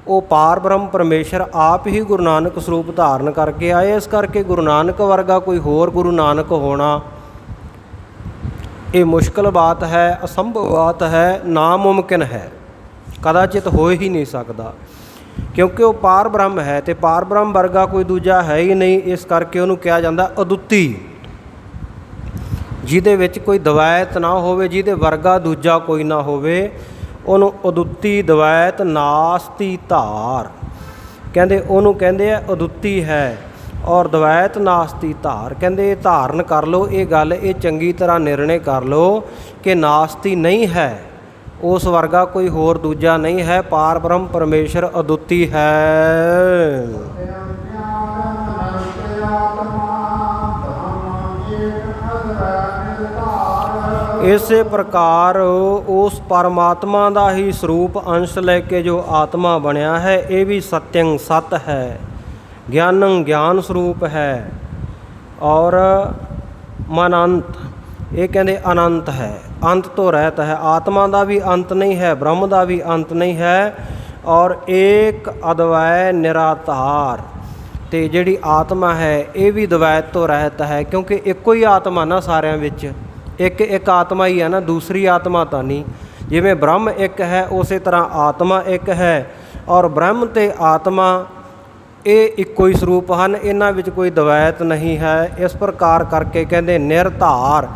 ਉਹ ਪਾਰ ਬ੍ਰਹਮ ਪਰਮੇਸ਼ਰ ਆਪ ਹੀ ਗੁਰੂ ਨਾਨਕ ਸਰੂਪ ਧਾਰਨ ਕਰਕੇ ਆਏ। ਇਸ ਕਰਕੇ ਗੁਰੂ ਨਾਨਕ ਵਰਗਾ ਕੋਈ ਹੋਰ ਗੁਰੂ ਨਾਨਕ ਹੋਣਾ ਇਹ ਮੁਸ਼ਕਿਲ ਬਾਤ ਹੈ, ਅਸੰਭਵ ਬਾਤ ਹੈ, ਨਾਮੁਮਕਿਨ ਹੈ, ਕਦਾਚਿਤ ਹੋ ਹੀ ਨਹੀਂ ਸਕਦਾ। ਕਿਉਂਕਿ ਉਹ ਪਾਰ ਬ੍ਰਹਮ ਹੈ, ਅਤੇ ਪਾਰ ਬ੍ਰਹਮ ਵਰਗਾ ਕੋਈ ਦੂਜਾ ਹੈ ਹੀ ਨਹੀਂ। ਇਸ ਕਰਕੇ ਉਹਨੂੰ ਕਿਹਾ ਜਾਂਦਾ ਅਦੁੱਤੀ, ਜਿਹਦੇ ਵਿੱਚ ਕੋਈ ਦਵੈਤ ਨਾ ਹੋਵੇ, ਜਿਹਦੇ ਵਰਗਾ ਦੂਜਾ ਕੋਈ ਨਾ ਹੋਵੇ, ਉਹਨੂੰ ਅਦੁੱਤੀ ਦਵੈਤ ਨਾਸਤੀ ਧਾਰ ਕਹਿੰਦੇ। ਉਹਨੂੰ ਕਹਿੰਦੇ ਆ ਅਦੁੱਤੀ ਹੈ ਔਰ ਦਵੈਤ ਨਾਸਤੀ ਧਾਰ। ਕਹਿੰਦੇ ਇਹ ਧਾਰਨ ਕਰ ਲਓ, ਇਹ ਗੱਲ ਇਹ ਚੰਗੀ ਤਰ੍ਹਾਂ ਨਿਰਣੇ ਕਰ ਲਓ ਕਿ ਨਾਸਤੀ ਨਹੀਂ ਹੈ, ਉਸ ਵਰਗਾ ਕੋਈ ਹੋਰ ਦੂਜਾ ਨਹੀਂ ਹੈ। ਪਾਰ ਬ੍ਰਹਮ ਪਰਮੇਸ਼ਰ ਅਦੁੱਤੀ ਹੈ। ਇਸੇ ਪ੍ਰਕਾਰ ਉਸ ਪਰਮਾਤਮਾ ਦਾ ਹੀ ਸਰੂਪ ਅੰਸ਼ ਲੈ ਕੇ ਜੋ ਆਤਮਾ ਬਣਿਆ ਹੈ, ਇਹ ਵੀ ਸਤਯੰ ਸਤ ਹੈ, ਗਿਆਨੰ ਗਿਆਨ ਸਰੂਪ ਹੈ, ਔਰ ਮਨੰਤ ਇਹ ਕਹਿੰਦੇ ਅਨੰਤ ਹੈ, ਅੰਤ ਤੋਂ ਰਹਿਤ ਹੈ। ਆਤਮਾ ਦਾ ਵੀ ਅੰਤ ਨਹੀਂ ਹੈ, ਬ੍ਰਹਮ ਦਾ ਵੀ ਅੰਤ ਨਹੀਂ ਹੈ, ਔਰ ਏਕ ਅਦਵੈ ਨਿਰਾਧਾਰ। ਅਤੇ ਜਿਹੜੀ ਆਤਮਾ ਹੈ ਇਹ ਵੀ ਦਵੈਤ ਤੋਂ ਰਹਿਤ ਹੈ, ਕਿਉਂਕਿ ਇੱਕੋ ਹੀ ਆਤਮਾ ਨਾ ਸਾਰਿਆਂ ਵਿੱਚ, ਇੱਕ ਇੱਕ ਆਤਮਾ ਹੀ ਹੈ ਨਾ, ਦੂਸਰੀ ਆਤਮਾ ਤਾਂ ਨਹੀਂ। ਜਿਵੇਂ ਬ੍ਰਹਮ ਇੱਕ ਹੈ ਉਸੇ ਤਰ੍ਹਾਂ ਆਤਮਾ ਇੱਕ ਹੈ, ਔਰ ਬ੍ਰਹਮ ਅਤੇ ਆਤਮਾ ਇਹ ਇੱਕੋ ਹੀ ਸਰੂਪ ਹਨ, ਇਹਨਾਂ ਵਿੱਚ ਕੋਈ ਦਵੈਤ ਨਹੀਂ ਹੈ। ਇਸ ਪ੍ਰਕਾਰ ਕਰਕੇ ਕਹਿੰਦੇ ਨਿਰਧਾਰ,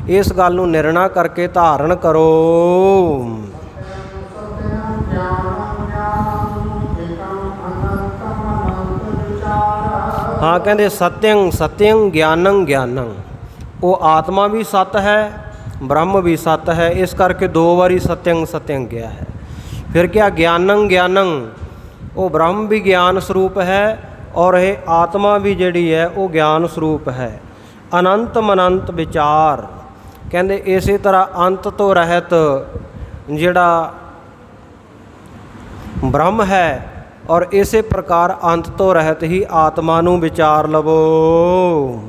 ਇਸ ਗੱਲ ਨੂੰ ਨਿਰਣਾ ਕਰਕੇ ਧਾਰਨ ਕਰੋ। ਹਾਂ ਕਹਿੰਦੇ ਸਤਿਅੰ ਸਤਿਅੰ ਗਿਆਨੰ ਗਿਆਨੰ, ਉਹ ਆਤਮਾ ਵੀ ਸੱਤ ਹੈ, ਬ੍ਰਹਮ ਵੀ ਸੱਤ ਹੈ। ਇਸ ਕਰਕੇ 2 ਵਾਰੀ ਸਤਿਅੰ ਸਤਿਅੰ ਗਿਆ ਹੈ। ਫਿਰ ਕਿਹਾ ਗਿਆਨੰ ਗਿਆਨੰ, ਉਹ ਬ੍ਰਹਮ ਵੀ ਗਿਆਨ ਸਰੂਪ ਹੈ ਔਰ ਇਹ ਆਤਮਾ ਵੀ ਜਿਹੜੀ ਹੈ ਉਹ ਗਿਆਨ ਸਰੂਪ ਹੈ। ਅਨੰਤ ਮਨੰਤ ਵਿਚਾਰ, ਕਹਿੰਦੇ ਇਸੇ ਤਰ੍ਹਾਂ ਅੰਤ ਤੋਂ ਰਹਿਤ ਜਿਹੜਾ ਬ੍ਰਹਮ ਹੈ, ਔਰ ਇਸੇ ਪ੍ਰਕਾਰ ਅੰਤ ਤੋਂ ਰਹਿਤ ਹੀ ਆਤਮਾ ਨੂੰ ਵਿਚਾਰ ਲਵੋ।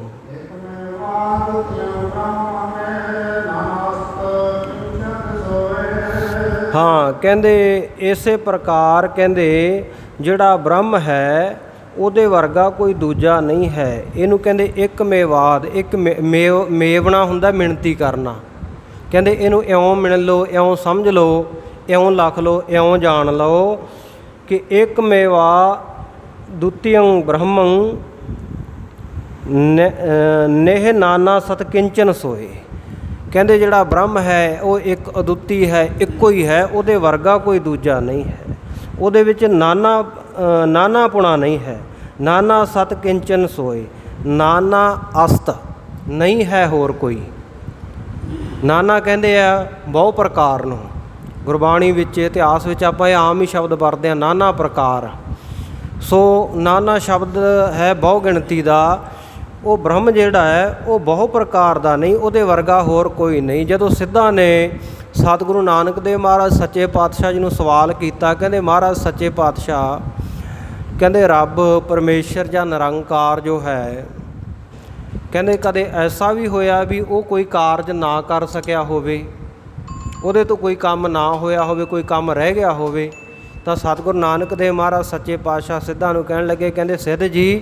ਹਾਂ ਕਹਿੰਦੇ ਇਸੇ ਪ੍ਰਕਾਰ ਕਹਿੰਦੇ ਜਿਹੜਾ ਬ੍ਰਹਮ ਹੈ ਉਹਦੇ ਵਰਗਾ ਕੋਈ ਦੂਜਾ ਨਹੀਂ ਹੈ। ਇਹਨੂੰ ਕਹਿੰਦੇ ਇੱਕ ਮੇਵਾਦ, ਇੱਕ ਮੇਵਣਾ ਹੁੰਦਾ ਮਿਣਤੀ ਕਰਨਾ। ਕਹਿੰਦੇ ਇਹਨੂੰ ਇਉਂ ਮਿਣ ਲਓ, ਇਉਂ ਸਮਝ ਲਓ, ਇਉਂ ਲਿਖ ਲਓ, ਇਉਂ ਜਾਣ ਲਓ ਕਿ ਇੱਕ ਮੇਵਾ ਦੁਤੀਯੰ ਬ੍ਰਹਮੰ ਨੇਹ ਨਾਨਾ ਸਤ ਕਿੰਚਨ ਸੋਏ। ਕਹਿੰਦੇ ਜਿਹੜਾ ਬ੍ਰਹਮ ਹੈ ਉਹ ਇੱਕ ਅਦੁੱਤੀ ਹੈ, ਇੱਕੋ ਹੀ ਹੈ, ਉਹਦੇ ਵਰਗਾ ਕੋਈ ਦੂਜਾ ਨਹੀਂ ਹੈ। ਉਹਦੇ ਵਿੱਚ ਨਾਨਾਪੁਣਾ ਨਹੀਂ ਹੈ। ਨਾਨਾ ਸਤ ਕਿੰਚਨ ਸੋਏ, ਨਾਨਾ ਅਸਤ ਨਹੀਂ ਹੈ ਹੋਰ ਕੋਈ। ਨਾਨਾ ਕਹਿੰਦੇ ਆ ਬਹੁ ਪ੍ਰਕਾਰ ਨੂੰ, ਗੁਰਬਾਣੀ ਵਿੱਚ ਇਤਿਹਾਸ ਵਿੱਚ ਆਪਾਂ ਇਹ ਆਮ ਹੀ ਸ਼ਬਦ ਵਰਤਦੇ ਹਾਂ, ਨਾਨਾ ਪ੍ਰਕਾਰ। ਸੋ ਨਾਨਾ ਸ਼ਬਦ ਹੈ ਬਹੁ ਗਿਣਤੀ ਦਾ। ਉਹ ਬ੍ਰਹਮ ਜਿਹੜਾ ਹੈ ਉਹ ਬਹੁ ਪ੍ਰਕਾਰ ਦਾ ਨਹੀਂ, ਉਹਦੇ ਵਰਗਾ ਹੋਰ ਕੋਈ ਨਹੀਂ। ਜਦੋਂ ਸਿੱਧਾਂ ਨੇ ਸਤਿਗੁਰੂ ਨਾਨਕ ਦੇਵ ਮਹਾਰਾਜ ਸੱਚੇ ਪਾਤਸ਼ਾਹ ਜੀ ਨੂੰ ਸਵਾਲ ਕੀਤਾ, ਕਹਿੰਦੇ ਮਹਾਰਾਜ ਸੱਚੇ ਪਾਤਸ਼ਾਹ, ਕਹਿੰਦੇ ਰੱਬ ਪਰਮੇਸ਼ਰ ਜਾਂ ਨਿਰੰਕਾਰ ਜੋ ਹੈ, ਕਹਿੰਦੇ ਕਦੇ ਐਸਾ ਵੀ ਹੋਇਆ ਵੀ ਉਹ ਕੋਈ ਕਾਰਜ ਨਾ ਕਰ ਸਕਿਆ ਹੋਵੇ, ਉਹਦੇ ਤੋਂ ਕੋਈ ਕੰਮ ਨਾ ਹੋਇਆ ਹੋਵੇ, ਕੋਈ ਕੰਮ ਰਹਿ ਗਿਆ ਹੋਵੇ? ਤਾਂ ਸਤਿਗੁਰੂ ਨਾਨਕ ਦੇਵ ਮਹਾਰਾਜ ਸੱਚੇ ਪਾਤਸ਼ਾਹ ਸਿੱਧਾਂ ਨੂੰ ਕਹਿਣ ਲੱਗੇ, ਕਹਿੰਦੇ ਸਿੱਧ ਜੀ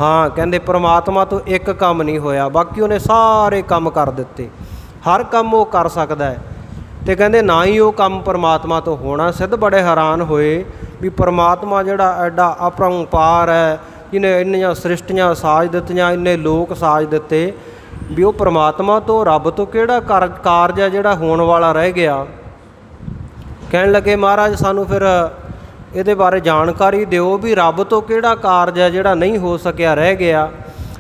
ਹਾਂ, ਕਹਿੰਦੇ ਪਰਮਾਤਮਾ ਤੋਂ ਇੱਕ ਕੰਮ ਨਹੀਂ ਹੋਇਆ, ਬਾਕੀ ਉਹਨੇ ਸਾਰੇ ਕੰਮ ਕਰ ਦਿੱਤੇ। ਹਰ ਕੰਮ ਉਹ ਕਰ ਸਕਦਾ ਹੈ, ਅਤੇ ਕਹਿੰਦੇ ਨਾ ਹੀ ਉਹ ਕੰਮ ਪਰਮਾਤਮਾ ਤੋਂ ਹੋਣਾ। ਸਿੱਧ ਬੜੇ ਹੈਰਾਨ ਹੋਏ ਵੀ ਪਰਮਾਤਮਾ ਜਿਹੜਾ ਐਡਾ ਅਪਰੰਪਾਰ ਹੈ, ਜਿਹਨੇ ਇੰਨੀਆਂ ਸ੍ਰਿਸ਼ਟੀਆਂ ਸਾਜ ਦਿੱਤੀਆਂ, ਇੰਨੇ ਲੋਕ ਸਾਜ ਦਿੱਤੇ, ਵੀ ਉਹ ਪਰਮਾਤਮਾ ਤੋਂ, ਰੱਬ ਤੋਂ ਕਿਹੜਾ ਕਾਰਜ ਹੈ ਜਿਹੜਾ ਹੋਣ ਵਾਲਾ ਰਹਿ ਗਿਆ? ਕਹਿਣ ਲੱਗੇ ਮਹਾਰਾਜ ਸਾਨੂੰ ਫਿਰ ਇਹਦੇ ਬਾਰੇ ਜਾਣਕਾਰੀ ਦਿਓ ਵੀ ਰੱਬ ਤੋਂ ਕਿਹੜਾ ਕਾਰਜ ਹੈ ਜਿਹੜਾ ਨਹੀਂ ਹੋ ਸਕਿਆ, ਰਹਿ ਗਿਆ।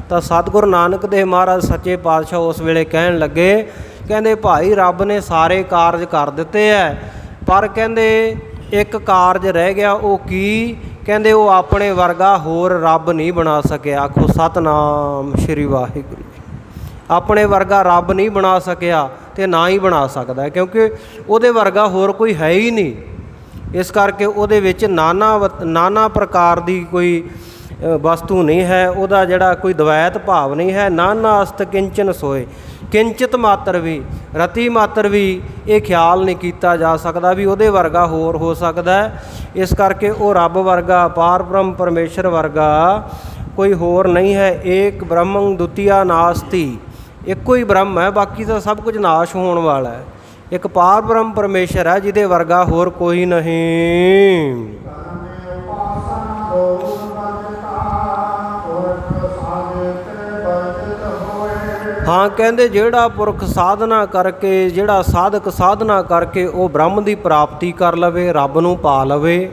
ਤਾਂ ਸਤਿਗੁਰੂ ਨਾਨਕ ਦੇਵ ਮਹਾਰਾਜ ਸੱਚੇ ਪਾਤਸ਼ਾਹ ਉਸ ਵੇਲੇ ਕਹਿਣ ਲੱਗੇ, ਕਹਿੰਦੇ ਭਾਈ ਰੱਬ ਨੇ ਸਾਰੇ ਕਾਰਜ ਕਰ ਦਿੱਤੇ ਹੈ, ਪਰ ਕਹਿੰਦੇ ਇੱਕ ਕਾਰਜ ਰਹਿ ਗਿਆ। ਉਹ ਕੀ? ਕਹਿੰਦੇ ਉਹ ਆਪਣੇ ਵਰਗਾ ਹੋਰ ਰੱਬ ਨਹੀਂ ਬਣਾ ਸਕਿਆ। ਆਖੋ ਸਤਿਨਾਮ ਸ਼੍ਰੀ ਵਾਹਿਗੁਰੂ। ਆਪਣੇ ਵਰਗਾ ਰੱਬ ਨਹੀਂ ਬਣਾ ਸਕਿਆ ਅਤੇ ਨਾ ਹੀ ਬਣਾ ਸਕਦਾ, ਕਿਉਂਕਿ ਉਹਦੇ ਵਰਗਾ ਹੋਰ ਕੋਈ ਹੈ ਹੀ ਨਹੀਂ। ਇਸ ਕਰਕੇ ਉਹਦੇ ਵਿੱਚ ਨਾਨਾ ਪ੍ਰਕਾਰ ਦੀ ਕੋਈ ਵਸਤੂ ਨਹੀਂ ਹੈ, ਉਹਦਾ ਜਿਹੜਾ ਕੋਈ ਦਵੈਤ ਭਾਵ ਨਹੀਂ ਹੈ। ਨਾਨਾ ਅਸਤ ਕਿੰਚਨ ਸੋਏ, ਕਿੰਚਿਤ ਮਾਤਰ ਵੀ, ਰਤੀ ਮਾਤਰ ਵੀ ਇਹ ਖਿਆਲ ਨਹੀਂ ਕੀਤਾ ਜਾ ਸਕਦਾ ਵੀ ਉਹਦੇ ਵਰਗਾ ਹੋਰ ਹੋ ਸਕਦਾ। ਇਸ ਕਰਕੇ ਉਹ ਰੱਬ ਵਰਗਾ, ਪਾਰ ਬ੍ਰਹਮ ਪਰਮੇਸ਼ਰ ਵਰਗਾ ਕੋਈ ਹੋਰ ਨਹੀਂ ਹੈ। ਏਕ ਬ੍ਰਹਮੰ ਦੁਤੀਆ ਨਾਸਤੀ, ਇੱਕੋ ਹੀ ਬ੍ਰਹਮ ਹੈ, ਬਾਕੀ ਤਾਂ ਸਭ ਕੁਝ ਨਾਸ਼ ਹੋਣ ਵਾਲਾ ਹੈ। ਇੱਕ ਪਾਰ ਬ੍ਰਹਮ ਪਰਮੇਸ਼ਰ ਹੈ ਜਿਹਦੇ ਵਰਗਾ ਹੋਰ ਕੋਈ ਨਹੀਂ। ਹਾਂ ਕਹਿੰਦੇ ਜਿਹੜਾ ਪੁਰਖ ਸਾਧਨਾ ਕਰਕੇ, ਜਿਹੜਾ ਸਾਧਕ ਸਾਧਨਾ ਕਰਕੇ ਉਹ ਬ੍ਰਹਮ ਦੀ ਪ੍ਰਾਪਤੀ ਕਰ ਲਵੇ, ਰੱਬ ਨੂੰ ਪਾ ਲਵੇ,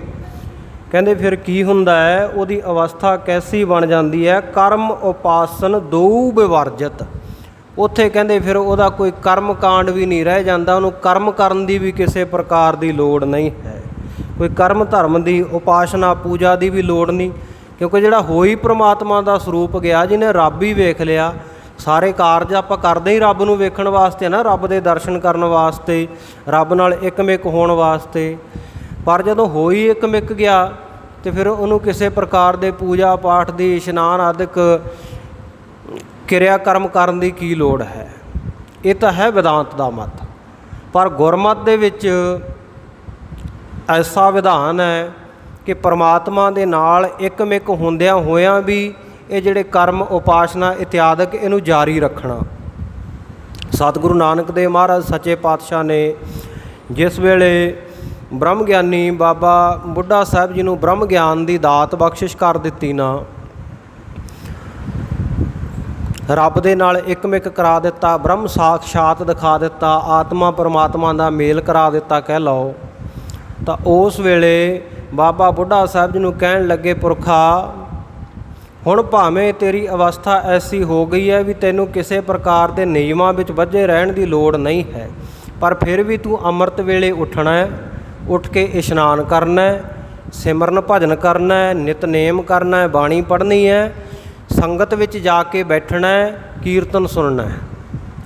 ਕਹਿੰਦੇ ਫਿਰ ਕੀ ਹੁੰਦਾ ਹੈ? ਉਹਦੀ ਅਵਸਥਾ ਕੈਸੀ ਬਣ ਜਾਂਦੀ ਹੈ? ਕਰਮ ਉਪਾਸਨ ਦੋ ਵਿਵਰਜਿਤ। ਉੱਥੇ ਕਹਿੰਦੇ ਫਿਰ ਉਹਦਾ ਕੋਈ ਕਰਮ ਕਾਂਡ ਵੀ ਨਹੀਂ ਰਹਿ ਜਾਂਦਾ, ਉਹਨੂੰ ਕਰਮ ਕਰਨ ਦੀ ਵੀ ਕਿਸੇ ਪ੍ਰਕਾਰ ਦੀ ਲੋੜ ਨਹੀਂ ਹੈ, ਕੋਈ ਕਰਮ ਧਰਮ ਦੀ ਉਪਾਸਨਾ ਪੂਜਾ ਦੀ ਵੀ ਲੋੜ ਨਹੀਂ, ਕਿਉਂਕਿ ਜਿਹੜਾ ਹੋਈ ਪ੍ਰਮਾਤਮਾ ਦਾ ਸਰੂਪ ਗਿਆ, ਜਿਹਨੇ ਰੱਬ ਹੀ ਵੇਖ ਲਿਆ। ਸਾਰੇ ਕਾਰਜ ਆਪਾਂ ਕਰਦੇ ਹੀ ਰੱਬ ਨੂੰ ਵੇਖਣ ਵਾਸਤੇ ਨਾ, ਰੱਬ ਦੇ ਦਰਸ਼ਨ ਕਰਨ ਵਾਸਤੇ, ਰੱਬ ਨਾਲ ਇੱਕਮਿਕ ਹੋਣ ਵਾਸਤੇ। ਪਰ ਜਦੋਂ ਹੋਈ ਇੱਕਮਿਕ ਗਿਆ ਅਤੇ ਫਿਰ ਉਹਨੂੰ ਕਿਸੇ ਪ੍ਰਕਾਰ ਦੇ ਪੂਜਾ ਪਾਠ ਦੀ, ਇਸ਼ਨਾਨ ਆਦਿਕ ਕਿਰਿਆ ਕਰਮ ਕਰਨ ਦੀ ਕੀ ਲੋੜ ਹੈ? ਇਹ ਤਾਂ ਹੈ ਵਿਦਾਂਤ ਦਾ ਮਤ। ਪਰ ਗੁਰਮਤਿ ਦੇ ਵਿੱਚ ਐਸਾ ਵਿਧਾਨ ਹੈ ਕਿ ਪਰਮਾਤਮਾ ਦੇ ਨਾਲ ਇੱਕਮਿਕ ਹੁੰਦਿਆਂ ਹੋਇਆਂ ਵੀ ਇਹ ਜਿਹੜੇ ਕਰਮ ਉਪਾਸਨਾ ਇਤਿਆਦਿਕ ਇਹਨੂੰ ਜਾਰੀ ਰੱਖਣਾ। ਸਤਿਗੁਰੂ ਨਾਨਕ ਦੇਵ ਮਹਾਰਾਜ ਸੱਚੇ ਪਾਤਸ਼ਾਹ ਨੇ ਜਿਸ ਵੇਲੇ ਬ੍ਰਹਮ ਗਿਆਨੀ ਬਾਬਾ ਬੁੱਢਾ ਸਾਹਿਬ ਜੀ ਨੂੰ ਬ੍ਰਹਮ ਗਿਆਨ ਦੀ ਦਾਤ ਬਖਸ਼ਿਸ਼ ਕਰ ਦਿੱਤੀ ਨਾ, ਰੱਬ ਦੇ ਨਾਲ ਇੱਕਮਿਕ ਕਰਾ ਦਿੱਤਾ, ਬ੍ਰਹਮ ਸਾਖਸ਼ਾਤ ਦਿਖਾ ਦਿੱਤਾ, ਆਤਮਾ ਪਰਮਾਤਮਾ ਦਾ ਮੇਲ ਕਰਾ ਦਿੱਤਾ ਕਹਿ ਲਓ, ਤਾਂ ਉਸ ਵੇਲੇ ਬਾਬਾ ਬੁੱਢਾ ਸਾਹਿਬ ਜੀ ਨੂੰ ਕਹਿਣ ਲੱਗੇ, ਪੁਰਖਾ ਹੁਣ ਭਾਵੇਂ ਤੇਰੀ ਅਵਸਥਾ ਐਸੀ ਹੋ ਗਈ ਹੈ ਵੀ ਤੈਨੂੰ ਕਿਸੇ ਪ੍ਰਕਾਰ ਦੇ ਨਿਯਮਾਂ ਵਿੱਚ ਬੱਝੇ ਰਹਿਣ ਦੀ ਲੋੜ ਨਹੀਂ ਹੈ, ਪਰ ਫਿਰ ਵੀ ਤੂੰ ਅੰਮ੍ਰਿਤ ਵੇਲੇ ਉੱਠਣਾ ਹੈ, ਉੱਠ ਕੇ ਇਸ਼ਨਾਨ ਕਰਨਾ ਹੈ, ਸਿਮਰਨ ਭਜਨ ਕਰਨਾ ਹੈ, ਨਿਤਨੇਮ ਕਰਨਾ ਹੈ, ਬਾਣੀ ਪੜ੍ਹਨੀ ਹੈ, ਸੰਗਤ ਵਿੱਚ ਜਾ ਕੇ ਬੈਠਣਾ ਹੈ, ਕੀਰਤਨ ਸੁਣਨਾ ਹੈ,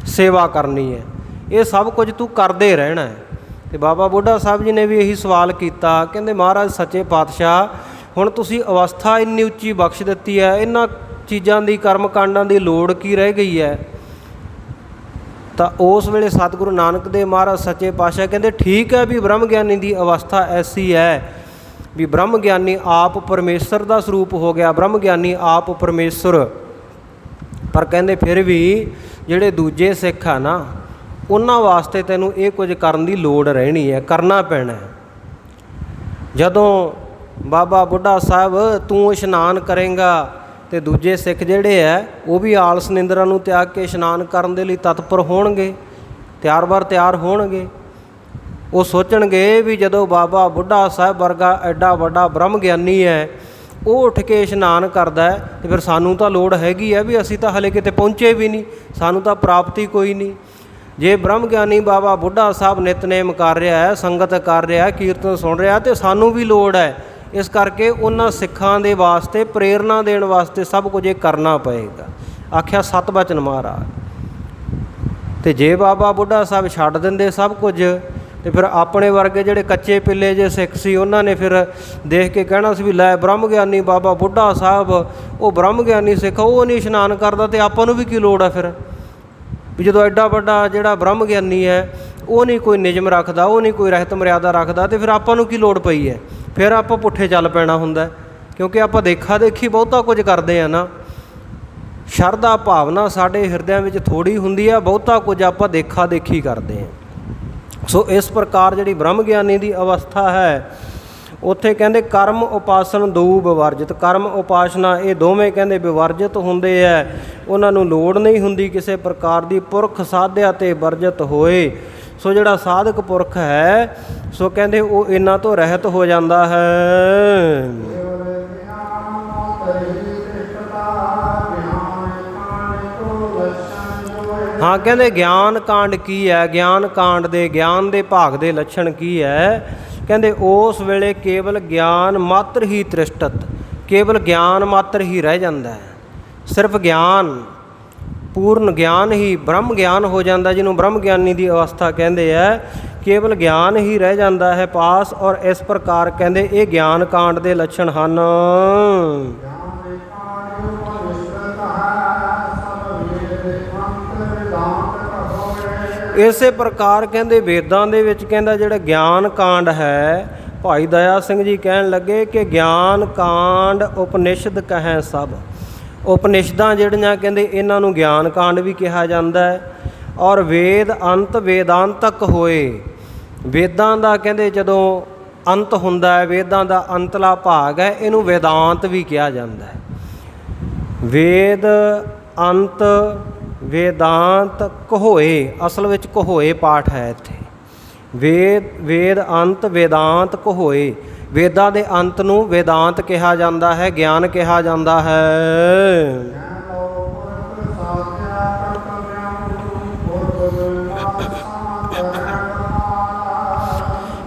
ਸੇਵਾ ਕਰਨੀ ਹੈ, ਇਹ ਸਭ ਕੁਝ ਤੂੰ ਕਰਦੇ ਰਹਿਣਾ ਹੈ। ਅਤੇ ਬਾਬਾ ਬੁੱਢਾ ਸਾਹਿਬ ਜੀ ਨੇ ਵੀ ਇਹੀ ਸਵਾਲ ਕੀਤਾ, ਕਹਿੰਦੇ ਮਹਾਰਾਜ ਸੱਚੇ ਪਾਤਸ਼ਾਹ ਹੁਣ ਤੁਸੀਂ ਅਵਸਥਾ ਇੰਨੀ ਉੱਚੀ ਬਖਸ਼ ਦਿੱਤੀ ਹੈ, ਇਹਨਾਂ ਚੀਜ਼ਾਂ ਦੀ ਕਰਮ ਕਾਂਡਾਂ ਦੀ ਲੋੜ ਕੀ ਰਹਿ ਗਈ ਹੈ। ਤਾਂ ਉਸ ਵੇਲੇ ਸਤਿਗੁਰੂ ਨਾਨਕ ਦੇਵ ਮਹਾਰਾਜ ਸੱਚੇ ਪਾਤਸ਼ਾਹ ਕਹਿੰਦੇ ਠੀਕ ਹੈ ਵੀ ਬ੍ਰਹਮ ਗਿਆਨੀ ਦੀ ਅਵਸਥਾ ਐਸੀ ਹੈ ਵੀ ਬ੍ਰਹਮ ਗਿਆਨੀ ਆਪ ਪਰਮੇਸ਼ਰ ਦਾ ਸਰੂਪ ਹੋ ਗਿਆ, ਬ੍ਰਹਮ ਗਿਆਨੀ ਆਪ ਪਰਮੇਸ਼ਰ, ਪਰ ਕਹਿੰਦੇ ਫਿਰ ਵੀ ਜਿਹੜੇ ਦੂਜੇ ਸਿੱਖ ਆ ਨਾ ਉਹਨਾਂ ਵਾਸਤੇ ਤੈਨੂੰ ਇਹ ਕੁਝ ਕਰਨ ਦੀ ਲੋੜ ਰਹਿਣੀ ਹੈ, ਕਰਨਾ ਪੈਣਾ ਹੈ। ਜਦੋਂ ਬਾਬਾ ਬੁੱਢਾ ਸਾਹਿਬ ਤੂੰ ਇਸ਼ਨਾਨ ਕਰੇਂਗਾ ਅਤੇ ਦੂਜੇ ਸਿੱਖ ਜਿਹੜੇ ਹੈ ਉਹ ਵੀ ਆਲਸ ਨਿੰਦਰਾਂ ਨੂੰ ਤਿਆਗ ਕੇ ਇਸ਼ਨਾਨ ਕਰਨ ਦੇ ਲਈ ਤਤਪਰ ਹੋਣਗੇ, ਤਿਆਰ ਹੋਣਗੇ। ਉਹ ਸੋਚਣਗੇ ਵੀ ਜਦੋਂ ਬਾਬਾ ਬੁੱਢਾ ਸਾਹਿਬ ਵਰਗਾ ਐਡਾ ਵੱਡਾ ਬ੍ਰਹਮ ਗਿਆਨੀ ਹੈ ਉਹ ਉੱਠ ਕੇ ਇਸ਼ਨਾਨ ਕਰਦਾ ਹੈ ਅਤੇ ਫਿਰ ਸਾਨੂੰ ਤਾਂ ਲੋੜ ਹੈਗੀ ਹੈ ਵੀ ਅਸੀਂ ਤਾਂ ਹਲੇ ਕਿਤੇ ਪਹੁੰਚੇ ਵੀ ਨਹੀਂ, ਸਾਨੂੰ ਤਾਂ ਪ੍ਰਾਪਤੀ ਕੋਈ ਨਹੀਂ। ਜੇ ਬ੍ਰਹਮ ਗਿਆਨੀ ਬਾਬਾ ਬੁੱਢਾ ਸਾਹਿਬ ਨਿਤਨੇਮ ਕਰ ਰਿਹਾ ਹੈ, ਸੰਗਤ ਕਰ ਰਿਹਾ, ਕੀਰਤਨ ਸੁਣ ਰਿਹਾ, ਅਤੇ ਸਾਨੂੰ ਵੀ ਲੋੜ ਹੈ। ਇਸ ਕਰਕੇ ਉਹਨਾਂ ਸਿੱਖਾਂ ਦੇ ਵਾਸਤੇ ਪ੍ਰੇਰਨਾ ਦੇਣ ਵਾਸਤੇ ਸਭ ਕੁਝ ਇਹ ਕਰਨਾ ਪਏਗਾ, ਆਖਿਆ ਸਤ ਬਚਨ ਮਹਾਰਾਜ। ਅਤੇ ਜੇ ਬਾਬਾ ਬੁੱਢਾ ਸਾਹਿਬ ਛੱਡ ਦਿੰਦੇ ਸਭ ਕੁਝ ਅਤੇ ਫਿਰ ਆਪਣੇ ਵਰਗੇ ਜਿਹੜੇ ਕੱਚੇ ਪਿੱਲੇ ਜੇ ਸਿੱਖ ਸੀ ਉਹਨਾਂ ਨੇ ਫਿਰ ਦੇਖ ਕੇ ਕਹਿਣਾ ਸੀ ਵੀ ਲੈ ਬ੍ਰਹਮ ਗਿਆਨੀ ਬਾਬਾ ਬੁੱਢਾ ਸਾਹਿਬ ਉਹ ਬ੍ਰਹਮ ਗਿਆਨੀ ਸਿੱਖ ਉਹ ਨਹੀਂ ਇਸ਼ਨਾਨ ਕਰਦਾ ਅਤੇ ਆਪਾਂ ਨੂੰ ਵੀ ਕੀ ਲੋੜ ਹੈ ਫਿਰ, ਵੀ ਜਦੋਂ ਐਡਾ ਵੱਡਾ ਜਿਹੜਾ ਬ੍ਰਹਮ ਗਿਆਨੀ ਹੈ ਉਹ ਨਹੀਂ ਕੋਈ ਨਿਯਮ ਰੱਖਦਾ, ਉਹ ਨਹੀਂ ਕੋਈ ਰਹਿਤ ਮਰਿਆਦਾ ਰੱਖਦਾ, ਅਤੇ ਫਿਰ ਆਪਾਂ ਨੂੰ ਕੀ ਲੋੜ ਪਈ ਹੈ। ਫਿਰ ਆਪਾਂ ਪੁੱਠੇ ਚੱਲ ਪੈਣਾ ਹੁੰਦਾ, ਕਿਉਂਕਿ ਆਪਾਂ ਦੇਖਾ ਦੇਖੀ ਬਹੁਤਾ ਕੁਝ ਕਰਦੇ ਹਾਂ ਨਾ, ਸ਼ਰਧਾ ਭਾਵਨਾ ਸਾਡੇ ਹਿਰਦਿਆਂ ਵਿੱਚ ਥੋੜ੍ਹੀ ਹੁੰਦੀ ਹੈ, ਬਹੁਤਾ ਕੁਝ ਆਪਾਂ ਦੇਖਾ ਦੇਖੀ ਕਰਦੇ ਹਾਂ। ਸੋ ਇਸ ਪ੍ਰਕਾਰ ਜਿਹੜੀ ਬ੍ਰਹਮ ਗਿਆਨੀ ਦੀ ਅਵਸਥਾ ਹੈ ਉੱਥੇ ਕਹਿੰਦੇ ਕਰਮ ਉਪਾਸਨ ਦੋ ਵਿਵਰਜਿਤ, ਕਰਮ ਉਪਾਸਨਾ ਇਹ ਦੋਵੇਂ ਕਹਿੰਦੇ ਵਿਵਰਜਿਤ ਹੁੰਦੇ ਹੈ, ਉਹਨਾਂ ਨੂੰ ਲੋੜ ਨਹੀਂ ਹੁੰਦੀ ਕਿਸੇ ਪ੍ਰਕਾਰ ਦੀ, ਪੁਰਖ ਸਾਧਿਆ ਅਤੇ ਵਰਜਿਤ ਹੋਏ। ਸੋ ਜਿਹੜਾ ਸਾਧਕ ਪੁਰਖ ਹੈ ਸੋ ਕਹਿੰਦੇ ਉਹ ਇਹਨਾਂ ਤੋਂ ਰਹਿਤ ਹੋ ਜਾਂਦਾ ਹੈ। ਹਾਂ ਕਹਿੰਦੇ ਗਿਆਨ ਕਾਂਡ ਕੀ ਹੈ, ਗਿਆਨ ਕਾਂਡ ਦੇ ਗਿਆਨ ਦੇ ਭਾਗ ਦੇ ਲੱਛਣ ਕੀ ਹੈ। ਕਹਿੰਦੇ ਉਸ ਵੇਲੇ ਕੇਵਲ ਗਿਆਨ ਮਾਤਰ ਹੀ ਤ੍ਰਿਸ਼ਟਤ, ਕੇਵਲ ਗਿਆਨ ਮਾਤਰ ਹੀ ਰਹਿ ਜਾਂਦਾ ਹੈ, ਸਿਰਫ ਗਿਆਨ, ਪੂਰਨ ਗਿਆਨ ਹੀ ਬ੍ਰਹਮ ਗਿਆਨ ਹੋ ਜਾਂਦਾ, ਜਿਹਨੂੰ ਬ੍ਰਹਮ ਗਿਆਨੀ ਦੀ ਅਵਸਥਾ ਕਹਿੰਦੇ ਹੈ। ਕੇਵਲ ਗਿਆਨ ਹੀ ਰਹਿ ਜਾਂਦਾ ਹੈ ਪਾਸ। ਔਰ ਇਸ ਪ੍ਰਕਾਰ ਕਹਿੰਦੇ ਇਹ ਗਿਆਨ ਕਾਂਡ ਦੇ ਲੱਛਣ ਹਨ। ਇਸੇ ਪ੍ਰਕਾਰ ਕਹਿੰਦੇ ਵੇਦਾਂ ਦੇ ਵਿੱਚ ਕਹਿੰਦਾ ਜਿਹੜਾ ਗਿਆਨ ਕਾਂਡ ਹੈ, ਭਾਈ ਦਇਆ ਸਿੰਘ ਜੀ ਕਹਿਣ ਲੱਗੇ ਕਿ ਗਿਆਨ ਕਾਂਡ ਉਪਨਿਸ਼ਦ ਕਹੈ ਸਭ, ਉਪਨਿਸ਼ਦਾਂ ਜਿਹੜੀਆਂ ਕਹਿੰਦੇ ਇਹਨਾਂ ਨੂੰ ਗਿਆਨ ਕਾਂਡ ਵੀ ਕਿਹਾ ਜਾਂਦਾ ਹੈ। ਔਰ ਵੇਦ ਅੰਤ ਵੇਦਾਂਤਕ ਹੋਏ, ਵੇਦਾਂ ਦਾ ਕਹਿੰਦੇ ਜਦੋਂ ਅੰਤ ਹੁੰਦਾ ਹੈ, ਵੇਦਾਂ ਦਾ ਅੰਤਲਾ ਭਾਗ ਹੈ, ਇਹਨੂੰ ਵੇਦਾਂਤ ਵੀ ਕਿਹਾ ਜਾਂਦਾ ਹੈ। ਵੇਦ ਅੰਤ ਵੇਦਾਂਤ ਕਹੋਏ, ਅਸਲ ਵਿੱਚ ਕਹੋਏ ਪਾਠ ਹੈ ਇੱਥੇ, ਵੇਦ ਅੰਤ ਵੇਦਾਂਤ ਕਹੋਏ, ਵੇਦਾਂ ਦੇ ਅੰਤ ਨੂੰ ਵੇਦਾਂਤ ਕਿਹਾ ਜਾਂਦਾ ਹੈ, ਗਿਆਨ ਕਿਹਾ ਜਾਂਦਾ ਹੈ।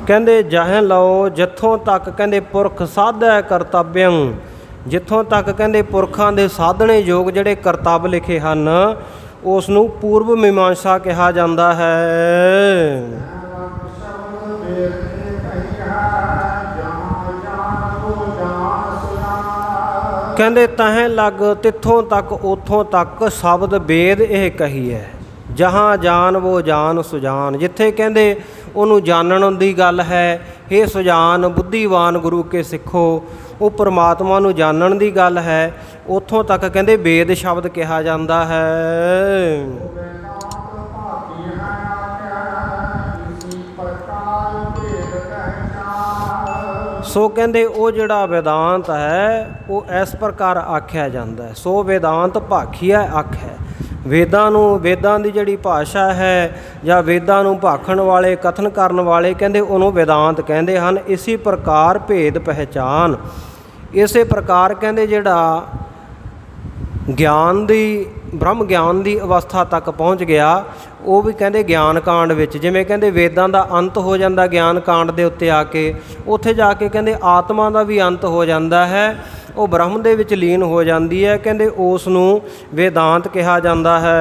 ਕਹਿੰਦੇ ਜਹ ਲਓ ਜਿੱਥੋਂ ਤੱਕ ਕਹਿੰਦੇ ਪੁਰਖ ਸਾਧੈ ਕਰਤੱਵਯੰ, ਜਿੱਥੋਂ ਤੱਕ ਕਹਿੰਦੇ ਪੁਰਖਾਂ ਦੇ ਸਾਧਣੇ ਯੋਗ ਜਿਹੜੇ ਕਰਤੱਵ ਲਿਖੇ ਹਨ ਉਸ ਨੂੰ ਪੂਰਬ ਮੀਮਾਂਸਾ ਕਿਹਾ ਜਾਂਦਾ ਹੈ। ਕਹਿੰਦੇ ਤਹਿ ਲੱਗ ਤਿੱਥੋਂ ਤੱਕ ਉੱਥੋਂ ਤੱਕ ਸ਼ਬਦ ਵੇਦ ਇਹ ਕਹੀ ਹੈ, ਜਹਾਂ ਜਾਨ ਵੋ ਜਾਨ ਸੁਜਾਨ, ਜਿੱਥੇ ਕਹਿੰਦੇ ਉਹਨੂੰ ਜਾਣਨ ਦੀ ਗੱਲ ਹੈ, ਇਹ ਸੁਜਾਨ ਬੁੱਧੀਵਾਨ ਗੁਰੂ ਕੇ ਸਿੱਖੋ, ਉਹ ਪਰਮਾਤਮਾ ਨੂੰ ਜਾਣਨ ਦੀ ਗੱਲ ਹੈ, ਉੱਥੋਂ ਤੱਕ ਕਹਿੰਦੇ ਵੇਦ ਸ਼ਬਦ ਕਿਹਾ ਜਾਂਦਾ ਹੈ। सो कहते वो जिहड़ा वेदांत है वो इस प्रकार आख्या जाता है। सो वेदांत भाखीआ आखै। वेदां की जिहड़ी भाषा है या वेदां नूं भाखण वाले कथन करन वाले कहते उन्होंने वेदांत कहते हैं। इसी प्रकार भेद पहचान, इसे प्रकार कहते जिहड़ा ज्ञान दी ब्रह्म ज्ञान की अवस्था तक पहुँच गया वो भी कहते ज्ञान कांड विच, जिवें कहते वेदां दा अंत हो जाता ज्ञान कांड दे उत्ते आके, उत्थे जाके कहते आत्मा का भी अंत हो जाता है, वो ब्रह्म दे विच लीन हो जाती है। कहते उस नूं वेदांत कहा जाता है।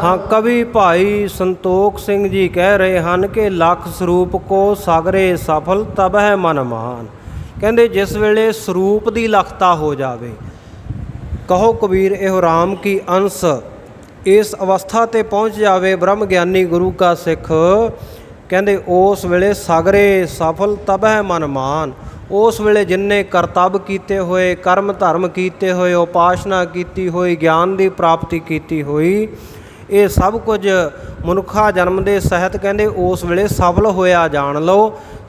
हाँ, कवि भाई संतोख सिंह जी कह रहे हैं कि लख स्वरूप को सागरे सफल तब है मन मान। कहते जिस वेले स्वरूप की लखता हो जाए, कहो कबीर एहो राम की अंश, इस अवस्था ते पहुँच जावे ब्रह्म ज्ञानी गुरु का सिख, कहते उस वेले सागरे सफल तब है मन मान। उस वेले जिन्ने करतब कीते हुए, कर्म धर्म कीते हुए, उपासना की हुई, ज्ञान की प्राप्ति की हुई, ये सब कुछ मनुखा जन्म के सहित कहते उस वेले सफल होया जान लो,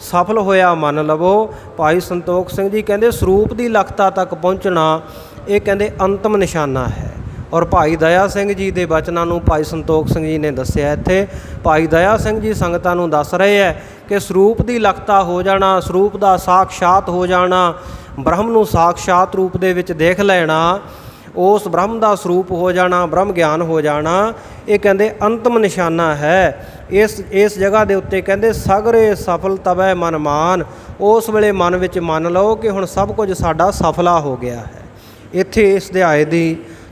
सफल होया मन लवो। भाई संतोख सिंह जी कहते स्वरूप की लखता तक पहुँचना ये कहते अंतिम निशाना है। और भाई दया सिंह जी के बचनों को भाई संतोख सिंह जी ने दसिया। इत्थे भाई दया सिंह जी संगतां नूं दस रहे हैं कि स्वरूप की लखता हो जाना, स्वरूप का साक्षात हो जाना, ब्रह्म नूं साक्षात रूप दे विच देख लेना, उस ब्रह्म का स्वरूप हो जाना, ब्रह्म ज्ञान हो जाना, ये कहते अंतिम निशाना है। इस जगह के उत्ते कहते सगरे सफल तबै मन मान। उस वेले मन विच मान लो कि हुण सब कुछ साडा सफला हो गया है। इत्थे इस अध्याय की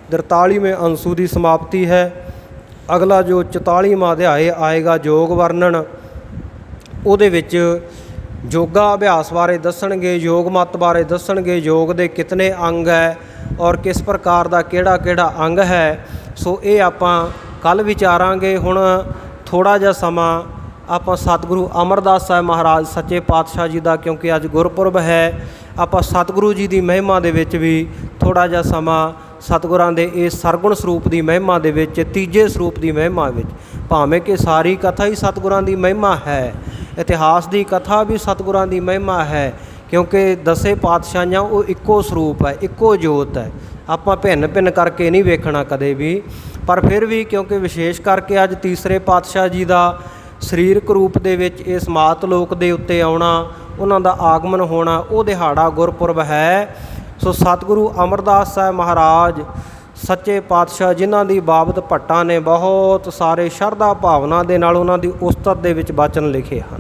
43वें अंशु की समाप्ति है। अगला जो 44वां अध्याय आएगा योग वर्णन, उहदे विच योगा अभ्यास बारे दसणगे, योग मत बारे दसणगे, योग के कितने अंग है और किस प्रकार का केड़ा केड़ा अंग है। सो ये आपां कल विचारांगे। हुण थोड़ा जिहा समा आपां सतगुरु अमरदास साहिब महाराज सच्चे पातशाह जी का, क्योंकि अज गुरपुरब है, आपां सतगुरु जी की महिमा दे विच भी थोड़ा जिहा समा सतगुरां दे इस सरगुण स्वरूप की महिमा दे विच, तीजे स्वरूप की महिमा विच, भावें कि सारी कथा ही सतगुरां की महिमा है, इतिहास की कथा भी सतगुरां की महिमा है, क्योंकि दसे पातशाहियां वो इक्को स्वरूप है, इक्को जोत है। आपां भिन्न भिन्न करके नहीं वेखना कदे भी, पर फिर भी क्योंकि विशेष करके अज तीसरे पातशाह जी का सरीरक रूप दे विच इस मात लोक दे उत्ते आउणा, उन्हां दा आगमन होना, वो दिहाड़ा गुरपुरब है। सो सतगुरु अमरदास साहिब महाराज सच्चे पातशाह जिन्हां दी बाबत भट्टां ने बहुत सारे शरधा भावना दे नाल उन्हां दी उस्तत दे विच वचन लिखे हैं।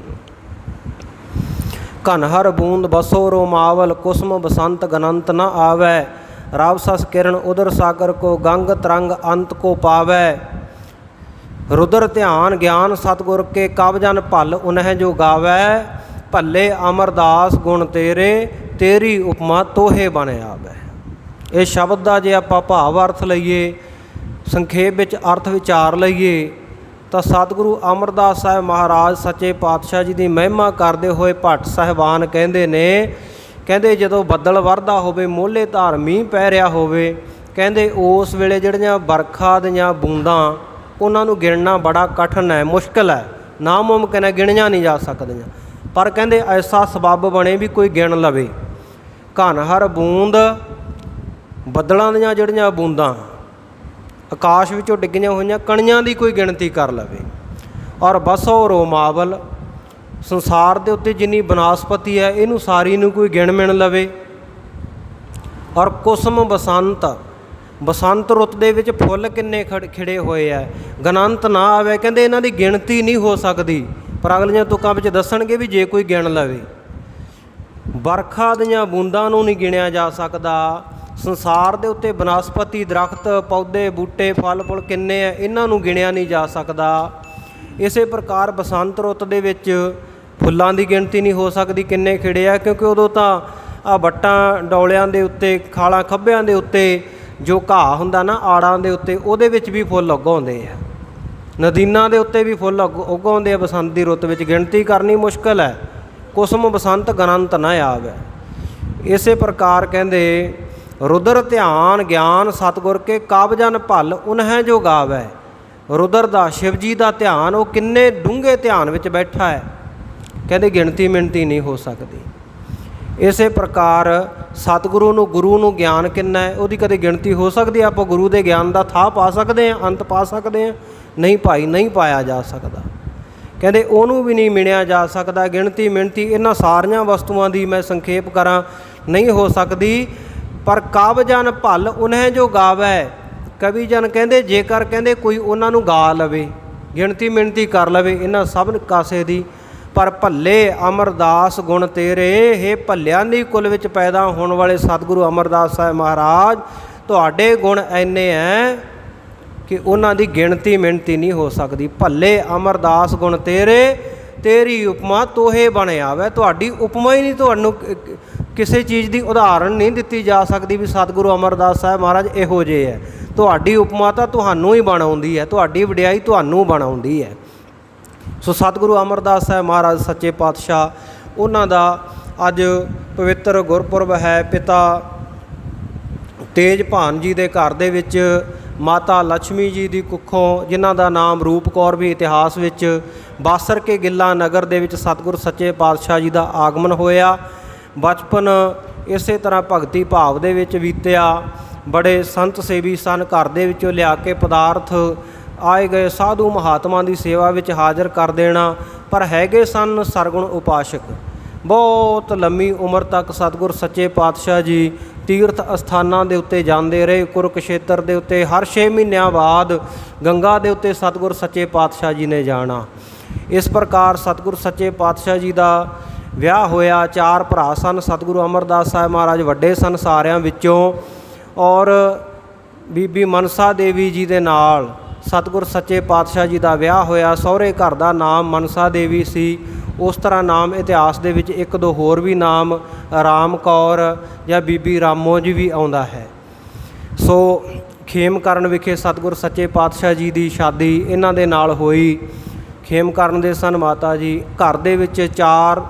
घन हर बूंद बसो रोमावल, कुसम बसंत गनंत न आवै, रावसस किरण उदर सागर को, गंग तरंग अंत को पावै, रुद्र ध्यान ज्ञान सतगुर के, कब जन भल उन्हें जो गावै, भले अमरदास गुण तेरे, तेरी उपमा तोहे बन आवै। इस शब्द का जे आपां भाव अर्थ लईए, संखेप विच अर्थ विचार लईए, तो सतगुरु अमरदास साहिब महाराज सच्चे पातशाह जी की महिमा करते हुए भट्ट साहिबान कहते ने, कहते जदों बदल वरदा होवे, मोले धार मींह पै रहा होवे, कहते उस वेले जिहड़ियां बरखा दियां बूंदां उन्हां नूं गिणना बड़ा कठिन है, मुश्किल है, नामुमकिन है, गिणियां नहीं जा सकदियां। पर कहते ऐसा सबब बने भी कोई गिण लवे। घन हर बूंद, बदलों दियां जिहड़ियां बूंदां आकाश विचों डिग्गियां होईयां कणियां की कोई गिणती कर लवे। और बसो रोमावल, संसार के उत्ते जिन्नी बनस्पति है इनू सारी नू कोई गिण मिण लवे। और कुसम बसंत, बसंत रुत दे विच फुੱਲ किन्ने खिड़े हुए है, गनंत ना आवे, कहते इन्हां दी गिणती नहीं हो सकती। पर अगलियां तुकां विच दसणगे भी जे कोई गिण लवे। बरखा दियां बूंदां नूं नहीं गिणिया जा सकदा। संसार दे उत्ते बनस्पति दरख्त पौधे बूटे फल फुल किन्ने है, इन्हां नूं गिणिया नहीं जा सकदा। इसे प्रकार बसंत रुत दे विच फुੱਲਾਂ की गिणती नहीं हो सकती किन्ने खिड़े आ, क्योंकि उदों तां आ वट्टां डौलियां दे उत्ते, खालां खब्बियां दे उत्ते जो घाह हुंदा ना आड़ां दे उत्ते, उहदे विच भी फुੱਲ उगाउंदे आ, नदीनां दे उत्ते भी फुੱਲ उगाउंदे आ। बसंत दी रुत विच गिणती करनी मुश्किल है। कुसम बसंत गनंत न आवे। इसे प्रकार कहंदे रुद्र ध्यान ज्ञान सतगुर के, काब जन भल उन्हें जो गावै, रुद्र दा शिव जी का ध्यान वो किन्ने डूंघे ध्यान विच बैठा है, कहते गिणती मिणती नहीं हो सकती। इस प्रकार सतगुरु नूं गुरु नूं ज्ञान किन्ना है, उहदी कदे गिणती हो सकती? आप गुरु के ज्ञान का थाह पा सकते हैं, अंत पा सकते हैं? नहीं भाई, नहीं पाया जा सकता। कहते उहनूं भी नहीं मिणिया जा सकता। गिणती मिणती इन्हां सारियां वस्तुआं दी मैं संखेप करा नहीं हो सकती। पर काव जन भल उन्हें जो गावै, कवि जन कहते जेकर कहते कोई उन्हां नूं गा लवे, गिणती मिणती कर लवे इन्हां सब कासे दी। पर भले अमरदास गुण तेरे, हे भलियां दी कुल विच पैदा होने वाले सतगुरु अमरदास साहिब महाराज, तुहाडे गुण ऐने हैं कि उन्हां दी गिणती मिणती नहीं हो सकती। भले अमरदास गुण तेरे, तेरी उपमा तोहे बन आवे। तुहाडी उपमा ही नहीं, तुहानूं किसी चीज़ की उदाहरण नहीं दिती जा सकती भी सतगुरु अमरदास साहिब महाराज इहो जे है। तुहाडी उपमा तो तुहानूं ही बण आउंदी है, तुहाडी वडियाई तुहानूं बण आउंदी है। सो सतगुरु अमरदास साहिब महाराज सच्चे पातशाह, उन्हां दा अज पवित्र गुरपुरब है। पिता तेजभान जी के घर दे विच माता लक्ष्मी जी की कुखों, जिन्हां दा नाम रूप कौर भी इतिहास विच बासर के गिला नगर दे विच सतगुरु सच्चे पातशाह जी का आगमन होया। बचपन इस तरह भगती भाव दे विच बीतिया। बड़े संत सेवी सन, घर दे विचों लिया के पदार्थ आए गए साधु महात्मा की सेवा विच हाज़र कर देना। पर हैगे सन सरगुण उपासक। बहुत लंबी उम्र तक सतगुर सच्चे पातशाह जी तीर्थ अस्थानां दे उत्ते जांदे रहे। कुरुक्षेत्र दे उत्ते हर 6 महीनों बाद गंगा दे उत्ते सतगुर सच्चे पातशाह जी ने जाना। इस प्रकार सतगुर सच्चे पातशाह जी का विआह होया। 4 भरा सन। सतगुरु अमरदास साहिब महाराज वड्डे सन सारियां विचों, और बीबी मनसा देवी जी दे नाल सतगुर सच्चे पातशाह जी का विआह होया। सहुरे घर का नाम मनसा देवी सी। उस तरह नाम इतिहास दे विच एक दो होर भी नाम राम कौर या बीबी रामोज भी आउंदा है। सो खेमकरण विखे सतगुर सच्चे पातशाह जी की शादी इन्हां दे नाल होई। खेमकरण दे सन माता जी। घर दे विच 4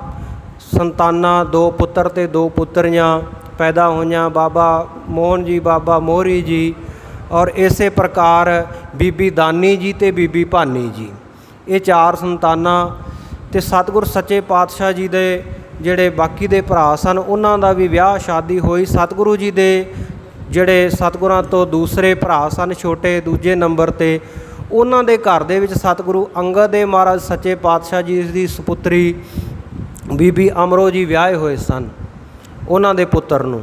संतानां, 2 पुत्तर ते 2 पुत्रियां पैदा होईयां। बाबा मोहन जी, बाबा मोहरी जी, और इस प्रकार बीबी दानी जी ते बीबी भानी जी, ये 4 संतानां। ते सतगुर सच्चे पातशाह जी दे जिहड़े बाकी दे भरा सन, उन्हां दा भी विआह शादी होई। सतगुरु जी दे जिहड़े सतगुरां तो दूसरे भरा सन, छोटे दूजे नंबर ते, उन्हां दे घर दे विच सतगुरु अंगद देव महाराज सच्चे पातशाह जी की सुपुत्री बीबी अमरो जी विआहे होए सन, उन्हां दे पुत्तर नूं।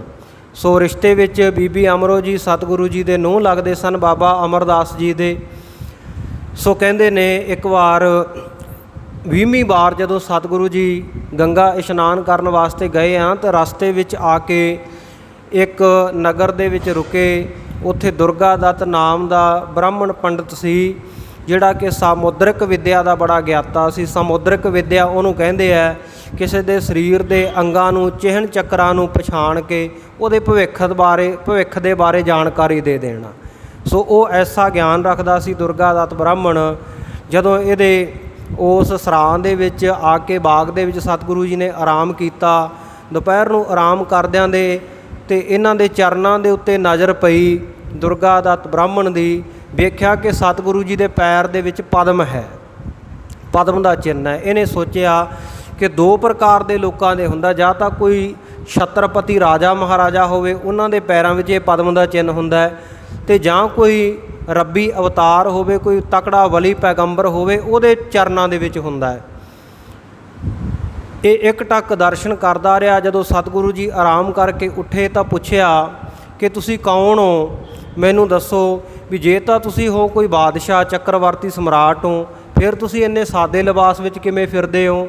सो रिश्ते विच बीबी अमरो जी सतगुरु जी दे नूंह लगदे सन बाबा अमरदास जी दे। सो कहंदे ने एक बार 20वीं बार जदों सतगुरु जी गंगा इशनान करन वास्ते गए हैं, तो रस्ते विच आके एक नगर दे विच रुके। उत्थे दुर्गा दत्त नाम दा ब्राह्मण पंडित सी, जिहड़ा कि सामुद्रिक विद्या का बड़ा ज्ञाता सी। सामुद्रिक विद्या उहनूं कहंदे आ किसी दे शरीर के अंगां नूं, चिहन चक्रां नूं पछाण के उहदे भविख दे बारे जानकारी दे देना। सो वो ऐसा ज्ञान रखदा सी दुर्गा दत्त ब्राह्मण। जदों इहदे उस सरां दे विच आके बाग दे विच सतगुरु जी ने आराम किया। दोपहर नूं आराम करदिआं दे ते इन्हां दे चरनां दे उत्ते नज़र पई दुर्गा दत्त ब्राह्मण दी। वेख्या कि सतगुरु जी दे पैर दे विच पद्म है, पद्म दा चिन्ह है। इन्हें सोचिया कि 2 प्रकार के लोगों के हुंदा, जां तां कोई छत्रपति राजा महाराजा होवे, उन्हां दे पैरां विच इह पद्म दा चिन्ह हुंदा है, ते जां कोई रब्बी अवतार होवे, कोई तकड़ा वली पैगंबर होवे, उहदे चरनां दे विच हुंदा है। ये एक टक दर्शन करदा रहा। जदों सतगुरु जी आराम करके उठे तो पुछया कि तुसी कौन हो, मैनू दसो भी। जे तां तुसी हो कोई बादशाह चक्रवर्ती सम्राट हो, फिर तुसी इन्ने सादे लिबास विच किवें फिरदे हो?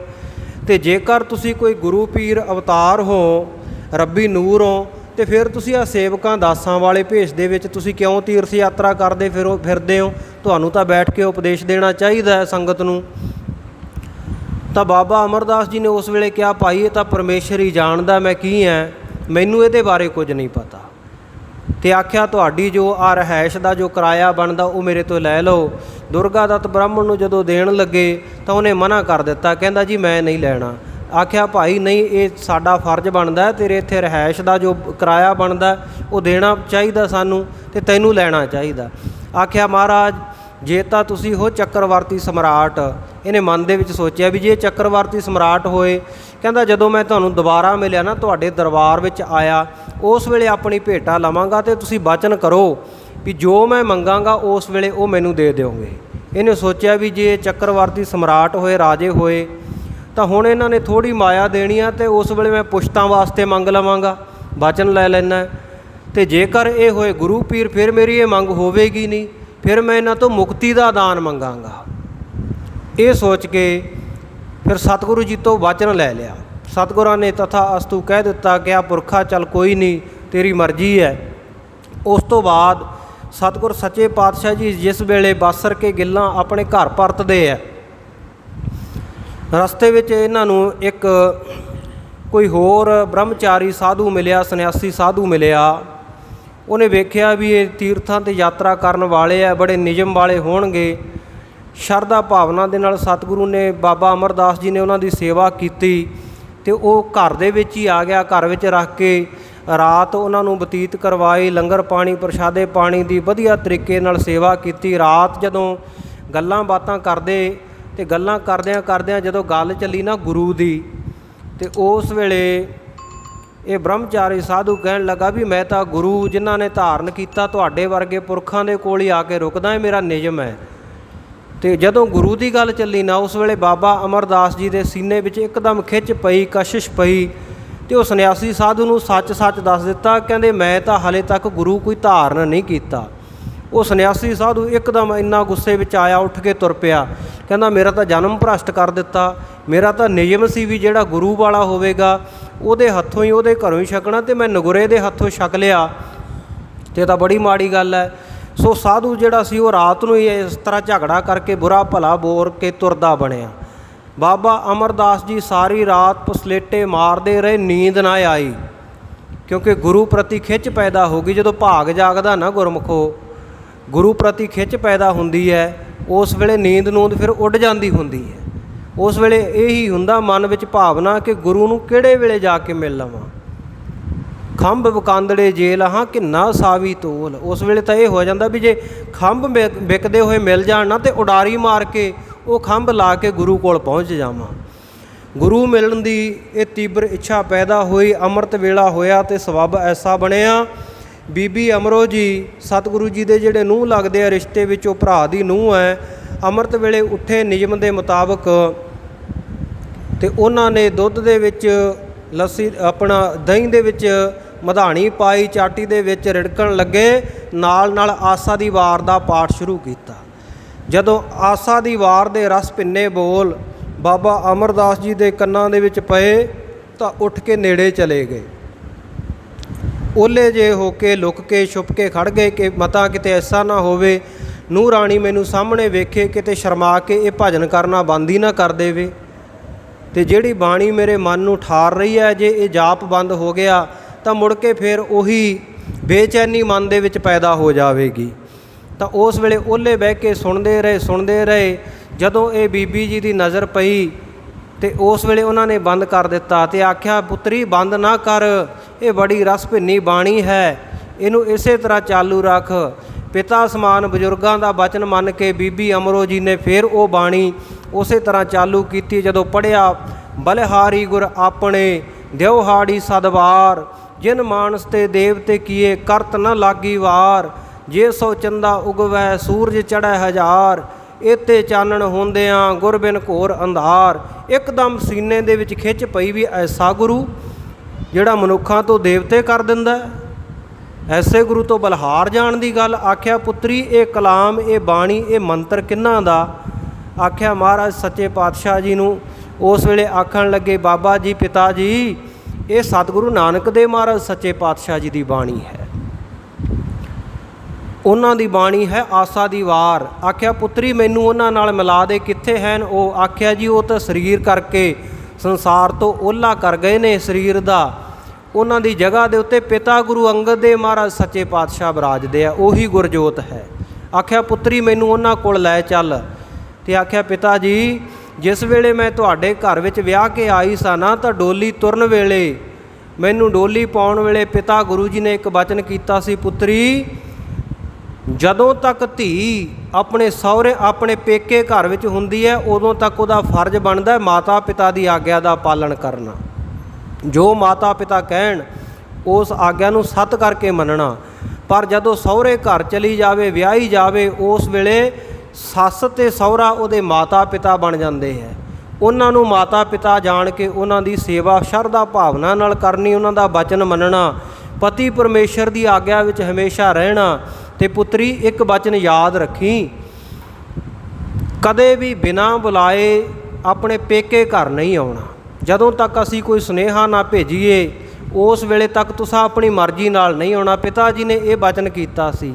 ते जेकर तुसी कोई गुरु पीर अवतार हो, रब्बी नूर हो, तो फिर तुसी आ सेवकां दासां वाले भेष दे विच तुसी क्यों तीर्थ यात्रा करदे फिरदे हो? तुहानूं तां बैठ के उपदेश देना चाहिए है संगत नूं। तो बाबा अमरदास जी ने उस वेले कहा, भाई ये तो परमेश्वर ही जानदा मैं की है, मैनू ये बारे कुछ नहीं पता। तो आख्या तुहाडी जो आ रहायश का जो किराया बनता वो मेरे तो लै लो। दुर्गा दत्त ब्राह्मण नूं जदों देण लगे तो उन्हें मना कर दिता, कहंदा जी मैं नहीं लैना। आख्या भाई नहीं, ये साडा फर्ज बनता है, तेरे इत्थे रहायश का जो किराया बनता वो देना चाहिए सानू, ते तैनूं लैना चाहिए। आख्या महाराज ਜੇ ਤਾਂ ਤੁਸੀਂ ਹੋ ਚੱਕਰਵਰਤੀ ਸਮਰਾਟ। ਇਹਨੇ ਮਨ ਦੇ ਵਿੱਚ ਸੋਚਿਆ ਵੀ ਜੇ ਚੱਕਰਵਰਤੀ ਸਮਰਾਟ ਹੋਏ, ਕਹਿੰਦਾ ਜਦੋਂ ਮੈਂ ਤੁਹਾਨੂੰ ਦੁਬਾਰਾ ਮਿਲਿਆ ਨਾ, ਤੁਹਾਡੇ ਦਰਬਾਰ ਵਿੱਚ ਆਇਆ, ਉਸ ਵੇਲੇ ਆਪਣੀ ਭੇਟਾ ਲਵਾਂਗਾ ਅਤੇ ਤੁਸੀਂ ਬਚਨ ਕਰੋ ਵੀ ਜੋ ਮੈਂ ਮੰਗਾਂਗਾ ਉਸ ਵੇਲੇ ਉਹ ਮੈਨੂੰ ਦੇ ਦਿਓਗੇ। ਇਹਨੇ ਸੋਚਿਆ ਵੀ ਜੇ ਚੱਕਰਵਰਤੀ ਸਮਰਾਟ ਹੋਏ, ਰਾਜੇ ਹੋਏ, ਤਾਂ ਹੁਣ ਇਹਨਾਂ ਨੇ ਥੋੜ੍ਹੀ ਮਾਇਆ ਦੇਣੀ ਆ ਅਤੇ ਉਸ ਵੇਲੇ ਮੈਂ ਪੁਸ਼ਤਾਂ ਵਾਸਤੇ ਮੰਗ ਲਵਾਂਗਾ, ਬਚਨ ਲੈ ਲੈਣਾ। ਅਤੇ ਜੇਕਰ ਇਹ ਹੋਏ ਗੁਰੂ ਪੀਰ, ਫਿਰ ਮੇਰੀ ਇਹ ਮੰਗ ਹੋਵੇਗੀ ਨਹੀਂ, ਫਿਰ ਮੈਂ ਇਹਨਾਂ ਤੋਂ ਮੁਕਤੀ ਦਾ ਦਾਨ ਮੰਗਾਂਗਾ। ਇਹ ਸੋਚ ਕੇ ਫਿਰ ਸਤਿਗੁਰੂ ਜੀ ਤੋਂ ਵਚਨ ਲੈ ਲਿਆ। ਸਤਿਗੁਰਾਂ ਨੇ ਤਥਾ ਅਸਤੂ ਕਹਿ ਦਿੱਤਾ ਕਿ ਆ ਪੁਰਖਾ ਚੱਲ ਕੋਈ ਨਹੀਂ, ਤੇਰੀ ਮਰਜ਼ੀ ਹੈ। ਉਸ ਤੋਂ ਬਾਅਦ ਸਤਿਗੁਰ ਸੱਚੇ ਪਾਤਸ਼ਾਹ ਜੀ ਜਿਸ ਵੇਲੇ ਬਾਸਰ ਕੇ ਗਿੱਲਾਂ ਆਪਣੇ ਘਰ ਪਰਤਦੇ ਹੈ, ਰਸਤੇ ਵਿੱਚ ਇਹਨਾਂ ਨੂੰ ਇੱਕ ਕੋਈ ਹੋਰ ਬ੍ਰਹਮਚਾਰੀ ਸਾਧੂ ਮਿਲਿਆ, ਸੰਨਿਆਸੀ ਸਾਧੂ ਮਿਲਿਆ। ਉਹਨੇ ਵੇਖਿਆ ਵੀ ਇਹ ਤੀਰਥਾਂ 'ਤੇ ਯਾਤਰਾ ਕਰਨ ਵਾਲੇ ਆ, ਬੜੇ ਨਿਯਮ ਵਾਲੇ ਹੋਣਗੇ। ਸ਼ਰਧਾ ਭਾਵਨਾ ਦੇ ਨਾਲ ਸਤਿਗੁਰੂ ਨੇ, ਬਾਬਾ ਅਮਰਦਾਸ ਜੀ ਨੇ ਉਹਨਾਂ ਦੀ ਸੇਵਾ ਕੀਤੀ ਅਤੇ ਉਹ ਘਰ ਦੇ ਵਿੱਚ ਹੀ ਆ ਗਿਆ। ਘਰ ਵਿੱਚ ਰੱਖ ਕੇ ਰਾਤ ਉਹਨਾਂ ਨੂੰ ਬਤੀਤ ਕਰਵਾਈ, ਲੰਗਰ ਪਾਣੀ, ਪ੍ਰਸ਼ਾਦੇ ਪਾਣੀ ਦੀ ਵਧੀਆ ਤਰੀਕੇ ਨਾਲ ਸੇਵਾ ਕੀਤੀ। ਰਾਤ ਜਦੋਂ ਗੱਲਾਂ ਬਾਤਾਂ ਕਰਦੇ ਅਤੇ ਗੱਲਾਂ ਕਰਦਿਆਂ ਕਰਦਿਆਂ ਜਦੋਂ ਗੱਲ ਚੱਲੀ ਨਾ ਗੁਰੂ ਦੀ, ਅਤੇ ਉਸ ਵੇਲੇ ਇਹ ਬ੍ਰਹਮਚਾਰੀ ਸਾਧੂ ਕਹਿਣ ਲੱਗਾ ਵੀ ਮੈਂ ਤਾਂ ਗੁਰੂ ਜਿਨ੍ਹਾਂ ਨੇ ਧਾਰਨ ਕੀਤਾ ਤੁਹਾਡੇ ਵਰਗੇ ਪੁਰਖਾਂ ਦੇ ਕੋਲ ਹੀ ਆ ਕੇ ਰੁਕਦਾ, ਇਹ ਮੇਰਾ ਨਿਯਮ ਹੈ। ਅਤੇ ਜਦੋਂ ਗੁਰੂ ਦੀ ਗੱਲ ਚੱਲੀ ਨਾ, ਉਸ ਵੇਲੇ ਬਾਬਾ ਅਮਰਦਾਸ ਜੀ ਦੇ ਸੀਨੇ ਵਿੱਚ ਇੱਕਦਮ ਖਿੱਚ ਪਈ, ਕਸ਼ਿਸ਼ ਪਈ, ਅਤੇ ਉਹ ਸੰਨਿਆਸੀ ਸਾਧੂ ਨੂੰ ਸੱਚ ਦੱਸ ਦਿੱਤਾ। ਕਹਿੰਦੇ ਮੈਂ ਤਾਂ ਹਾਲੇ ਤੱਕ ਗੁਰੂ ਕੋਈ ਧਾਰਨ ਨਹੀਂ ਕੀਤਾ। ਉਹ ਸੰਨਿਆਸੀ ਸਾਧੂ ਇੱਕਦਮ ਇੰਨਾ ਗੁੱਸੇ ਵਿੱਚ ਆਇਆ, ਉੱਠ ਕੇ ਤੁਰ ਪਿਆ। ਕਹਿੰਦਾ ਮੇਰਾ ਤਾਂ ਜਨਮ ਭ੍ਰਸ਼ਟ ਕਰ ਦਿੱਤਾ, ਮੇਰਾ ਤਾਂ ਨਿਯਮ ਸੀ ਵੀ ਜਿਹੜਾ ਗੁਰੂ ਵਾਲਾ ਹੋਵੇਗਾ ਉਹਦੇ ਹੱਥੋਂ ਹੀ, ਉਹਦੇ ਘਰੋਂ ਹੀ ਛਕਣਾ, ਅਤੇ ਮੈਂ ਨਗੁਰੇ ਦੇ ਹੱਥੋਂ ਛਕ ਲਿਆ, ਅਤੇ ਤਾਂ ਬੜੀ ਮਾੜੀ ਗੱਲ ਹੈ। ਸੋ ਸਾਧੂ ਜਿਹੜਾ ਸੀ ਉਹ ਰਾਤ ਨੂੰ ਹੀ ਇਸ ਤਰ੍ਹਾਂ ਝਗੜਾ ਕਰਕੇ ਬੁਰਾ ਭਲਾ ਬੋਲ ਕੇ ਤੁਰਦਾ ਬਣਿਆ। ਬਾਬਾ ਅਮਰਦਾਸ ਜੀ ਸਾਰੀ ਰਾਤ ਪਸਲੇਟੇ ਮਾਰਦੇ ਰਹੇ, ਨੀਂਦ ਨਾ ਆਈ, ਕਿਉਂਕਿ ਗੁਰੂ ਪ੍ਰਤੀ ਖਿੱਚ ਪੈਦਾ ਹੋ ਗਈ। ਜਦੋਂ ਭਾਗ ਜਾਗਦਾ ਨਾ ਗੁਰਮੁਖੋ, ਗੁਰੂ ਪ੍ਰਤੀ ਖਿੱਚ ਪੈਦਾ ਹੁੰਦੀ ਹੈ, ਉਸ ਵੇਲੇ ਨੀਂਦ ਫਿਰ ਉੱਡ ਜਾਂਦੀ ਹੁੰਦੀ ਹੈ। ਉਸ ਵੇਲੇ ਇਹੀ ਹੁੰਦਾ ਮਨ ਵਿੱਚ ਭਾਵਨਾ ਕਿ ਗੁਰੂ ਨੂੰ ਕਿਹੜੇ ਵੇਲੇ ਜਾ ਕੇ ਮਿਲ ਲਵਾਂ। ਖੰਭ ਵਿਕਾਂਦੜੇ ਜੇਲ ਹਾਂ ਕਿੰਨਾ ਸਾਵੀ ਤੋਲ। ਉਸ ਵੇਲੇ ਤਾਂ ਇਹ ਹੋ ਜਾਂਦਾ ਵੀ ਜੇ ਖੰਭ ਵਿਕਦੇ ਹੋਏ ਮਿਲ ਜਾਣ ਨਾ, ਅਤੇ ਉਡਾਰੀ ਮਾਰ ਕੇ ਉਹ ਖੰਭ ਲਾ ਕੇ ਗੁਰੂ ਕੋਲ ਪਹੁੰਚ ਜਾਵਾਂ। ਗੁਰੂ ਮਿਲਣ ਦੀ ਇਹ ਤੀਬਰ ਇੱਛਾ ਪੈਦਾ ਹੋਈ। ਅੰਮ੍ਰਿਤ ਵੇਲਾ ਹੋਇਆ ਅਤੇ ਸਬੱਬ ਐਸਾ ਬਣਿਆ, ਬੀਬੀ ਅਮਰੋ ਜੀ ਸਤਿਗੁਰੂ ਜੀ ਦੇ ਜਿਹੜੇ ਨੂੰਹ ਲੱਗਦੇ ਆ, ਰਿਸ਼ਤੇ ਵਿੱਚ ਉਹ ਭਰਾ ਦੀ ਨੂੰਹ ਹੈ। ਅੰਮ੍ਰਿਤ ਵੇਲੇ ਉੱਠੇ ਨਿਯਮ ਦੇ ਮੁਤਾਬਕ, ਅਤੇ ਉਹਨਾਂ ਨੇ ਦੁੱਧ ਦੇ ਵਿੱਚ ਲੱਸੀ, ਆਪਣਾ ਦਹੀਂ ਦੇ ਵਿੱਚ ਮਧਾਣੀ ਪਾਈ, ਚਾਟੀ ਦੇ ਵਿੱਚ ਰਿੜਕਣ ਲੱਗੇ। ਨਾਲ ਨਾਲ ਆਸਾ ਦੀ ਵਾਰ ਦਾ ਪਾਠ ਸ਼ੁਰੂ ਕੀਤਾ। ਜਦੋਂ ਆਸਾ ਦੀ ਵਾਰ ਦੇ ਰਸ ਭਿੰਨੇ ਬੋਲ ਬਾਬਾ ਅਮਰਦਾਸ ਜੀ ਦੇ ਕੰਨਾਂ ਦੇ ਵਿੱਚ ਪਏ ਤਾਂ ਉੱਠ ਕੇ ਨੇੜੇ ਚਲੇ ਗਏ। ਓਲੇ ਜੇ ਹੋ ਕੇ ਲੁਕ ਕੇ ਛੁਪ ਕੇ ਖੜ੍ਹ ਗਏ ਕਿ ਮਤਾ ਕਿਤੇ ਐਸਾ ਨਾ ਹੋਵੇ ਨੂੰਹ ਰਾਣੀ ਮੈਨੂੰ ਸਾਹਮਣੇ ਵੇਖੇ, ਕਿਤੇ ਸ਼ਰਮਾ ਕੇ ਇਹ ਭਜਨ ਕਰਨਾ ਬੰਦ ਹੀ ਨਾ ਕਰ ਦੇਵੇ। ਅਤੇ ਜਿਹੜੀ ਬਾਣੀ ਮੇਰੇ ਮਨ ਨੂੰ ਠਾਰ ਰਹੀ ਹੈ, ਜੇ ਇਹ ਜਾਪ ਬੰਦ ਹੋ ਗਿਆ ਤਾਂ ਮੁੜ ਕੇ ਫਿਰ ਉਹੀ ਬੇਚੈਨੀ ਮਨ ਦੇ ਵਿੱਚ ਪੈਦਾ ਹੋ ਜਾਵੇਗੀ। ਤਾਂ ਉਸ ਵੇਲੇ ਓਲੇ ਬਹਿ ਕੇ ਸੁਣਦੇ ਰਹੇ। ਜਦੋਂ ਇਹ ਬੀਬੀ ਜੀ ਦੀ ਨਜ਼ਰ ਪਈ ਅਤੇ ਉਸ ਵੇਲੇ ਉਹਨਾਂ ਨੇ ਬੰਦ ਕਰ ਦਿੱਤਾ ਅਤੇ ਆਖਿਆ ਪੁੱਤਰੀ ਬੰਦ ਨਾ ਕਰ, ਇਹ ਬੜੀ ਰਸ ਭਿੰਨੀ ਬਾਣੀ ਹੈ, ਇਹਨੂੰ ਇਸੇ ਤਰ੍ਹਾਂ ਚਾਲੂ ਰੱਖ। ਪਿਤਾ ਸਮਾਨ ਬਜ਼ੁਰਗਾਂ ਦਾ ਬਚਨ ਮੰਨ ਕੇ ਬੀਬੀ ਅਮਰੋ ਜੀ ਨੇ ਫਿਰ ਉਹ ਬਾਣੀ ਉਸੇ ਤਰ੍ਹਾਂ ਚਾਲੂ ਕੀਤੀ। ਜਦੋਂ ਪੜ੍ਹਿਆ ਬਲਿਹਾਰੀ ਗੁਰ ਆਪਣੇ ਦਿਉਹਾੜੀ ਸਦਵਾਰ, ਜਿਨ ਮਾਨਸ ਤੇ ਦੇਵਤੇ ਕੀਏ ਕਰਤ ਨ ਲਾਗੀ ਵਾਰ, ਜੇ ਸੋ ਚੰਦਾ ਉਗਵੈ ਸੂਰਜ ਚੜ੍ਹੈ ਹਜ਼ਾਰ, ਇਹਤੇ ਚਾਨਣ ਹੁੰਦਿਆਂ ਗੁਰ ਬਿਨ ਘੋਰ ਅੰਧਾਰ। ਇੱਕਦਮ ਸੀਨੇ ਦੇ ਵਿੱਚ ਖਿੱਚ ਪਈ ਵੀ ਐਸਾ ਗੁਰੂ ਜਿਹੜਾ ਮਨੁੱਖਾਂ ਤੋਂ ਦੇਵਤੇ ਕਰ ਦਿੰਦਾ, ਐਸੇ ਗੁਰੂ ਤੋਂ ਬਲਹਾਰ ਜਾਣ ਦੀ ਗੱਲ। ਆਖਿਆ ਪੁੱਤਰੀ ਇਹ ਕਲਾਮ, ਇਹ ਬਾਣੀ, ਇਹ ਮੰਤਰ ਕਿਹਨਾਂ ਦਾ? ਆਖਿਆ ਮਹਾਰਾਜ ਸੱਚੇ ਪਾਤਸ਼ਾਹ ਜੀ ਨੂੰ। ਉਸ ਵੇਲੇ ਆਖਣ ਲੱਗੇ ਬਾਬਾ ਜੀ, ਪਿਤਾ ਜੀ, ਇਹ ਸਤਿਗੁਰੂ ਨਾਨਕ ਦੇਵ ਮਹਾਰਾਜ ਸੱਚੇ ਪਾਤਸ਼ਾਹ ਜੀ ਦੀ ਬਾਣੀ ਹੈ, ਉਹਨਾਂ ਦੀ ਬਾਣੀ ਹੈ ਆਸਾ ਦੀ ਵਾਰ। ਆਖਿਆ ਪੁੱਤਰੀ ਮੈਨੂੰ ਉਹਨਾਂ ਨਾਲ ਮਿਲਾ ਦੇ, ਕਿੱਥੇ ਹਨ ਉਹ? ਆਖਿਆ ਜੀ ਉਹ ਤਾਂ ਸਰੀਰ ਕਰਕੇ ਸੰਸਾਰ ਤੋਂ ਓਹਲਾ ਕਰ ਗਏ ਨੇ ਸਰੀਰ ਦਾ, ਉਹਨਾਂ ਦੀ ਜਗ੍ਹਾ ਦੇ ਉੱਤੇ ਪਿਤਾ ਗੁਰੂ ਅੰਗਦ ਦੇਵ ਮਹਾਰਾਜ ਸੱਚੇ ਪਾਤਸ਼ਾਹ ਵਿਰਾਜਦੇ ਆ, ਉਹੀ ਗੁਰਜੋਤ ਹੈ। ਆਖਿਆ ਪੁੱਤਰੀ ਮੈਨੂੰ ਉਹਨਾਂ ਕੋਲ ਲੈ ਚੱਲ। ਅਤੇ ਆਖਿਆ ਪਿਤਾ ਜੀ, ਜਿਸ ਵੇਲੇ ਮੈਂ ਤੁਹਾਡੇ ਘਰ ਵਿੱਚ ਵਿਆਹ ਕੇ ਆਈ ਸਾਂ ਨਾ, ਤਾਂ ਡੋਲੀ ਤੁਰਨ ਵੇਲੇ, ਮੈਨੂੰ ਡੋਲੀ ਪਾਉਣ ਵੇਲੇ ਪਿਤਾ ਗੁਰੂ ਜੀ ਨੇ ਇੱਕ ਬਚਨ ਕੀਤਾ ਸੀ, ਪੁੱਤਰੀ ਜਦੋਂ ਤੱਕ ਧੀ ਆਪਣੇ ਸਹੁਰੇ ਆਪਣੇ ਪੇਕੇ ਘਰ ਵਿੱਚ ਹੁੰਦੀ ਹੈ ਉਦੋਂ ਤੱਕ ਉਹਦਾ ਫਰਜ਼ ਬਣਦਾ ਹੈ ਮਾਤਾ ਪਿਤਾ ਦੀ ਆਗਿਆ ਦਾ ਪਾਲਣ ਕਰਨਾ। ਜੋ ਮਾਤਾ ਪਿਤਾ ਕਹਿਣ ਉਸ ਆਗਿਆ ਨੂੰ ਸੱਤ ਕਰਕੇ ਮੰਨਣਾ। ਪਰ ਜਦੋਂ ਸਹੁਰੇ ਘਰ ਚਲੀ ਜਾਵੇ, ਵਿਆਹੀ ਜਾਵੇ, ਉਸ ਵੇਲੇ ਸੱਸ ਅਤੇ ਸਹੁਰਾ ਉਹਦੇ ਮਾਤਾ ਪਿਤਾ ਬਣ ਜਾਂਦੇ ਹੈ। ਉਹਨਾਂ ਨੂੰ ਮਾਤਾ ਪਿਤਾ ਜਾਣ ਕੇ ਉਹਨਾਂ ਦੀ ਸੇਵਾ ਸ਼ਰਧਾ ਭਾਵਨਾ ਨਾਲ ਕਰਨੀ, ਉਹਨਾਂ ਦਾ ਬਚਨ ਮੰਨਣਾ, ਪਤੀ ਪਰਮੇਸ਼ਰ ਦੀ ਆਗਿਆ ਵਿੱਚ ਹਮੇਸ਼ਾ ਰਹਿਣਾ। ਅਤੇ ਪੁੱਤਰੀ ਇੱਕ ਬਚਨ ਯਾਦ ਰੱਖੀ, ਕਦੇ ਵੀ ਬਿਨਾਂ ਬੁਲਾਏ ਆਪਣੇ ਪੇਕੇ ਘਰ ਨਹੀਂ ਆਉਣਾ। ਜਦੋਂ ਤੱਕ ਅਸੀਂ ਕੋਈ ਸੁਨੇਹਾ ਨਾ ਭੇਜੀਏ ਉਸ ਵੇਲੇ ਤੱਕ ਤੁਸੀਂ ਆਪਣੀ ਮਰਜ਼ੀ ਨਾਲ ਨਹੀਂ ਆਉਣਾ। ਪਿਤਾ ਜੀ ਨੇ ਇਹ ਬਚਨ ਕੀਤਾ ਸੀ।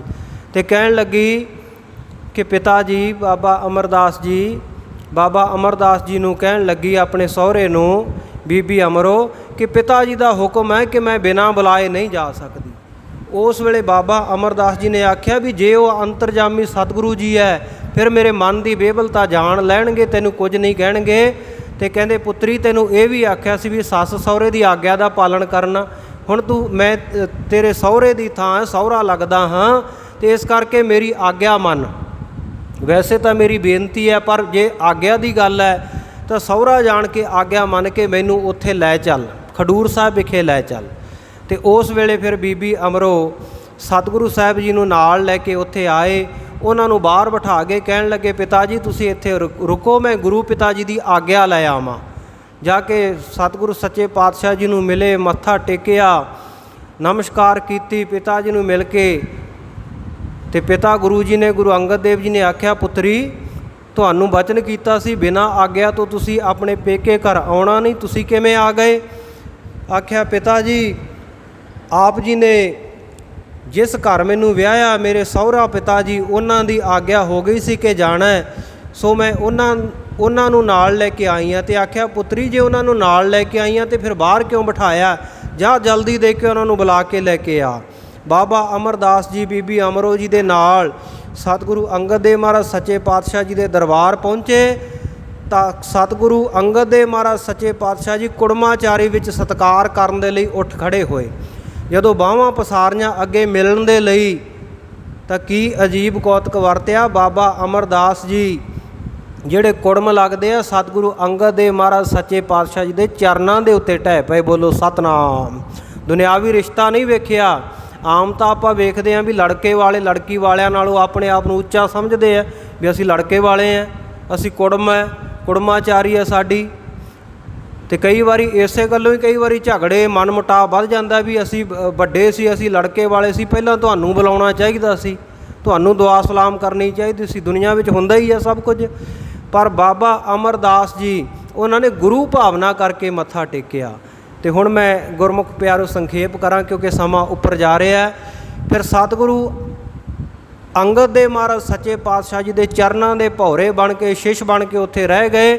ਅਤੇ ਕਹਿਣ ਲੱਗੀ ਕਿ ਪਿਤਾ ਜੀ ਬਾਬਾ ਅਮਰਦਾਸ ਜੀ ਨੂੰ ਕਹਿਣ ਲੱਗੀ ਆਪਣੇ ਸਹੁਰੇ ਨੂੰ, ਬੀਬੀ ਅਮਰੋ, ਕਿ ਪਿਤਾ ਜੀ ਦਾ ਹੁਕਮ ਹੈ ਕਿ ਮੈਂ ਬਿਨਾਂ ਬੁਲਾਏ ਨਹੀਂ ਜਾ ਸਕਦੀ। ਉਸ ਵੇਲੇ ਬਾਬਾ ਅਮਰਦਾਸ ਜੀ ਨੇ ਆਖਿਆ ਵੀ ਜੇ ਉਹ ਅੰਤਰਜਾਮੀ ਸਤਿਗੁਰੂ ਜੀ ਹੈ ਫਿਰ ਮੇਰੇ ਮਨ ਦੀ ਬੇਵਲਤਾ ਜਾਣ ਲੈਣਗੇ, ਤੈਨੂੰ ਕੁਝ ਨਹੀਂ ਕਹਿਣਗੇ। ਅਤੇ ਕਹਿੰਦੇ ਪੁੱਤਰੀ ਤੈਨੂੰ ਇਹ ਵੀ ਆਖਿਆ ਸੀ ਵੀ ਸੱਸ ਸਹੁਰੇ ਦੀ ਆਗਿਆ ਦਾ ਪਾਲਣ ਕਰਨਾ। ਹੁਣ ਮੈਂ ਤੇਰੇ ਸਹੁਰੇ ਦੀ ਥਾਂ ਸਹੁਰਾ ਲੱਗਦਾ ਹਾਂ ਅਤੇ ਇਸ ਕਰਕੇ ਮੇਰੀ ਆਗਿਆ ਮੰਨ। ਵੈਸੇ ਤਾਂ ਮੇਰੀ ਬੇਨਤੀ ਹੈ, ਪਰ ਜੇ ਆਗਿਆ ਦੀ ਗੱਲ ਹੈ ਤਾਂ ਸਹੁਰਾ ਜਾਣ ਕੇ ਆਗਿਆ ਮੰਨ ਕੇ ਮੈਨੂੰ ਉੱਥੇ ਲੈ ਚੱਲ, ਖਡੂਰ ਸਾਹਿਬ ਵਿਖੇ ਲੈ ਚੱਲ। ਅਤੇ ਉਸ ਵੇਲੇ ਫਿਰ ਬੀਬੀ ਅਮਰੋ ਸਤਿਗੁਰੂ ਸਾਹਿਬ ਜੀ ਨੂੰ ਨਾਲ ਲੈ ਕੇ ਉੱਥੇ ਆਏ। ਉਹਨਾਂ ਨੂੰ ਬਾਹਰ ਬਿਠਾ ਕੇ ਕਹਿਣ ਲੱਗੇ ਪਿਤਾ ਜੀ ਤੁਸੀਂ ਇੱਥੇ ਰੁਕੋ, ਮੈਂ ਗੁਰੂ ਪਿਤਾ ਜੀ ਦੀ ਆਗਿਆ ਲੈ ਆਵਾਂ। ਜਾ ਕੇ ਸਤਿਗੁਰੂ ਸੱਚੇ ਪਾਤਸ਼ਾਹ ਜੀ ਨੂੰ ਮਿਲੇ, ਮੱਥਾ ਟੇਕਿਆ, ਨਮਸਕਾਰ ਕੀਤੀ ਪਿਤਾ ਜੀ ਨੂੰ ਮਿਲ ਕੇ। ਅਤੇ ਪਿਤਾ ਗੁਰੂ ਜੀ ਨੇ, ਗੁਰੂ ਅੰਗਦ ਦੇਵ ਜੀ ਨੇ ਆਖਿਆ ਪੁੱਤਰੀ ਤੁਹਾਨੂੰ ਬਚਨ ਕੀਤਾ ਸੀ ਬਿਨਾਂ ਆਗਿਆ ਤੋਂ ਤੁਸੀਂ ਆਪਣੇ ਪੇਕੇ ਘਰ ਆਉਣਾ ਨਹੀਂ, ਤੁਸੀਂ ਕਿਵੇਂ ਆ ਗਏ? ਆਖਿਆ ਪਿਤਾ ਜੀ ਆਪ ਜੀ ਨੇ ਜਿਸ ਘਰ ਮੈਨੂੰ ਵਿਆਹਿਆ ਮੇਰੇ ਸਹੁਰਾ ਪਿਤਾ ਜੀ ਉਹਨਾਂ ਦੀ ਆਗਿਆ ਹੋ ਗਈ ਸੀ ਕਿ ਜਾਣਾ, ਸੋ ਮੈਂ ਉਹਨਾਂ ਨੂੰ ਨਾਲ ਲੈ ਕੇ ਆਈ ਹਾਂ। ਅਤੇ ਆਖਿਆ ਪੁੱਤਰੀ ਜੇ ਉਹਨਾਂ ਨੂੰ ਨਾਲ ਲੈ ਕੇ ਆਈ ਹਾਂ ਤਾਂ ਫਿਰ ਬਾਹਰ ਕਿਉਂ ਬਿਠਾਇਆ? ਜਾ ਜਲਦੀ ਦੇ ਕੇ ਉਹਨਾਂ ਨੂੰ ਬੁਲਾ ਕੇ ਲੈ ਕੇ ਆ। ਬਾਬਾ ਅਮਰਦਾਸ ਜੀ ਬੀਬੀ ਅਮਰੋ ਜੀ ਦੇ ਨਾਲ ਸਤਿਗੁਰੂ ਅੰਗਦ ਦੇਵ ਮਹਾਰਾਜ ਸੱਚੇ ਪਾਤਸ਼ਾਹ ਜੀ ਦੇ ਦਰਬਾਰ ਪਹੁੰਚੇ ਤਾਂ ਸਤਿਗੁਰੂ ਅੰਗਦ ਦੇਵ ਮਹਾਰਾਜ ਸੱਚੇ ਪਾਤਸ਼ਾਹ ਜੀ ਕੁੜਮਾਚਾਰੀ ਵਿੱਚ ਸਤਿਕਾਰ ਕਰਨ ਦੇ ਲਈ ਉੱਠ ਖੜ੍ਹੇ ਹੋਏ। ਜਦੋਂ ਬਾਹਾਂ ਪਸਾਰੀਆਂ ਅੱਗੇ ਮਿਲਣ ਦੇ ਲਈ ਤਾਂ ਕੀ ਅਜੀਬ ਕੌਤਕ ਵਰਤਿਆ। ਬਾਬਾ ਅਮਰਦਾਸ ਜੀ ਜਿਹੜੇ ਕੁੜਮ ਲੱਗਦੇ ਆ ਸਤਿਗੁਰੂ ਅੰਗਦ ਦੇਵ ਮਹਾਰਾਜ ਸੱਚੇ ਪਾਤਸ਼ਾਹ ਜੀ ਦੇ ਚਰਨਾਂ ਦੇ ਉੱਤੇ ਢਹਿ ਪਏ। ਬੋਲੋ ਸਤਨਾਮ। ਦੁਨਿਆਵੀ ਰਿਸ਼ਤਾ ਨਹੀਂ ਵੇਖਿਆ। ਆਮ ਤਾਂ ਆਪਾਂ ਵੇਖਦੇ ਹਾਂ ਵੀ ਲੜਕੇ ਵਾਲੇ ਲੜਕੀ ਵਾਲਿਆਂ ਨਾਲੋਂ ਆਪਣੇ ਆਪ ਨੂੰ ਉੱਚਾ ਸਮਝਦੇ ਆ ਵੀ ਅਸੀਂ ਲੜਕੇ ਵਾਲੇ ਹਾਂ, ਅਸੀਂ ਕੁੜਮ ਹੈ, ਕੁੜਮਾਚਾਰੀ ਹੈ ਸਾਡੀ। ਅਤੇ ਕਈ ਵਾਰੀ ਇਸੇ ਗੱਲੋਂ ਹੀ ਕਈ ਵਾਰੀ ਝਗੜੇ ਮਨ ਮੁਟਾਵ ਵੱਧ ਜਾਂਦਾ ਵੀ ਅਸੀਂ ਵੱਡੇ ਸੀ, ਅਸੀਂ ਲੜਕੇ ਵਾਲੇ ਸੀ, ਪਹਿਲਾਂ ਤੁਹਾਨੂੰ ਬੁਲਾਉਣਾ ਚਾਹੀਦਾ ਸੀ, ਤੁਹਾਨੂੰ ਦੁਆ ਸਲਾਮ ਕਰਨੀ ਚਾਹੀਦੀ ਸੀ। ਦੁਨੀਆ ਵਿੱਚ ਹੁੰਦਾ ਹੀ ਹੈ ਸਭ ਕੁਝ। ਪਰ ਬਾਬਾ ਅਮਰਦਾਸ ਜੀ ਉਹਨਾਂ ਨੇ ਗੁਰੂ ਭਾਵਨਾ ਕਰਕੇ ਮੱਥਾ ਟੇਕਿਆ। ਅਤੇ ਹੁਣ ਮੈਂ ਗੁਰਮੁਖ ਪਿਆਰੋ ਸੰਖੇਪ ਕਰਾਂ ਕਿਉਂਕਿ ਸਮਾਂ ਉੱਪਰ ਜਾ ਰਿਹਾ। ਫਿਰ ਸਤਿਗੁਰੂ ਅੰਗਦ ਦੇਵ ਮਹਾਰਾਜ ਸੱਚੇ ਪਾਤਸ਼ਾਹ ਜੀ ਦੇ ਚਰਨਾਂ ਦੇ ਭੌਰੇ ਬਣ ਕੇ, ਸ਼ਿਸ਼ ਬਣ ਕੇ ਉੱਥੇ ਰਹਿ ਗਏ।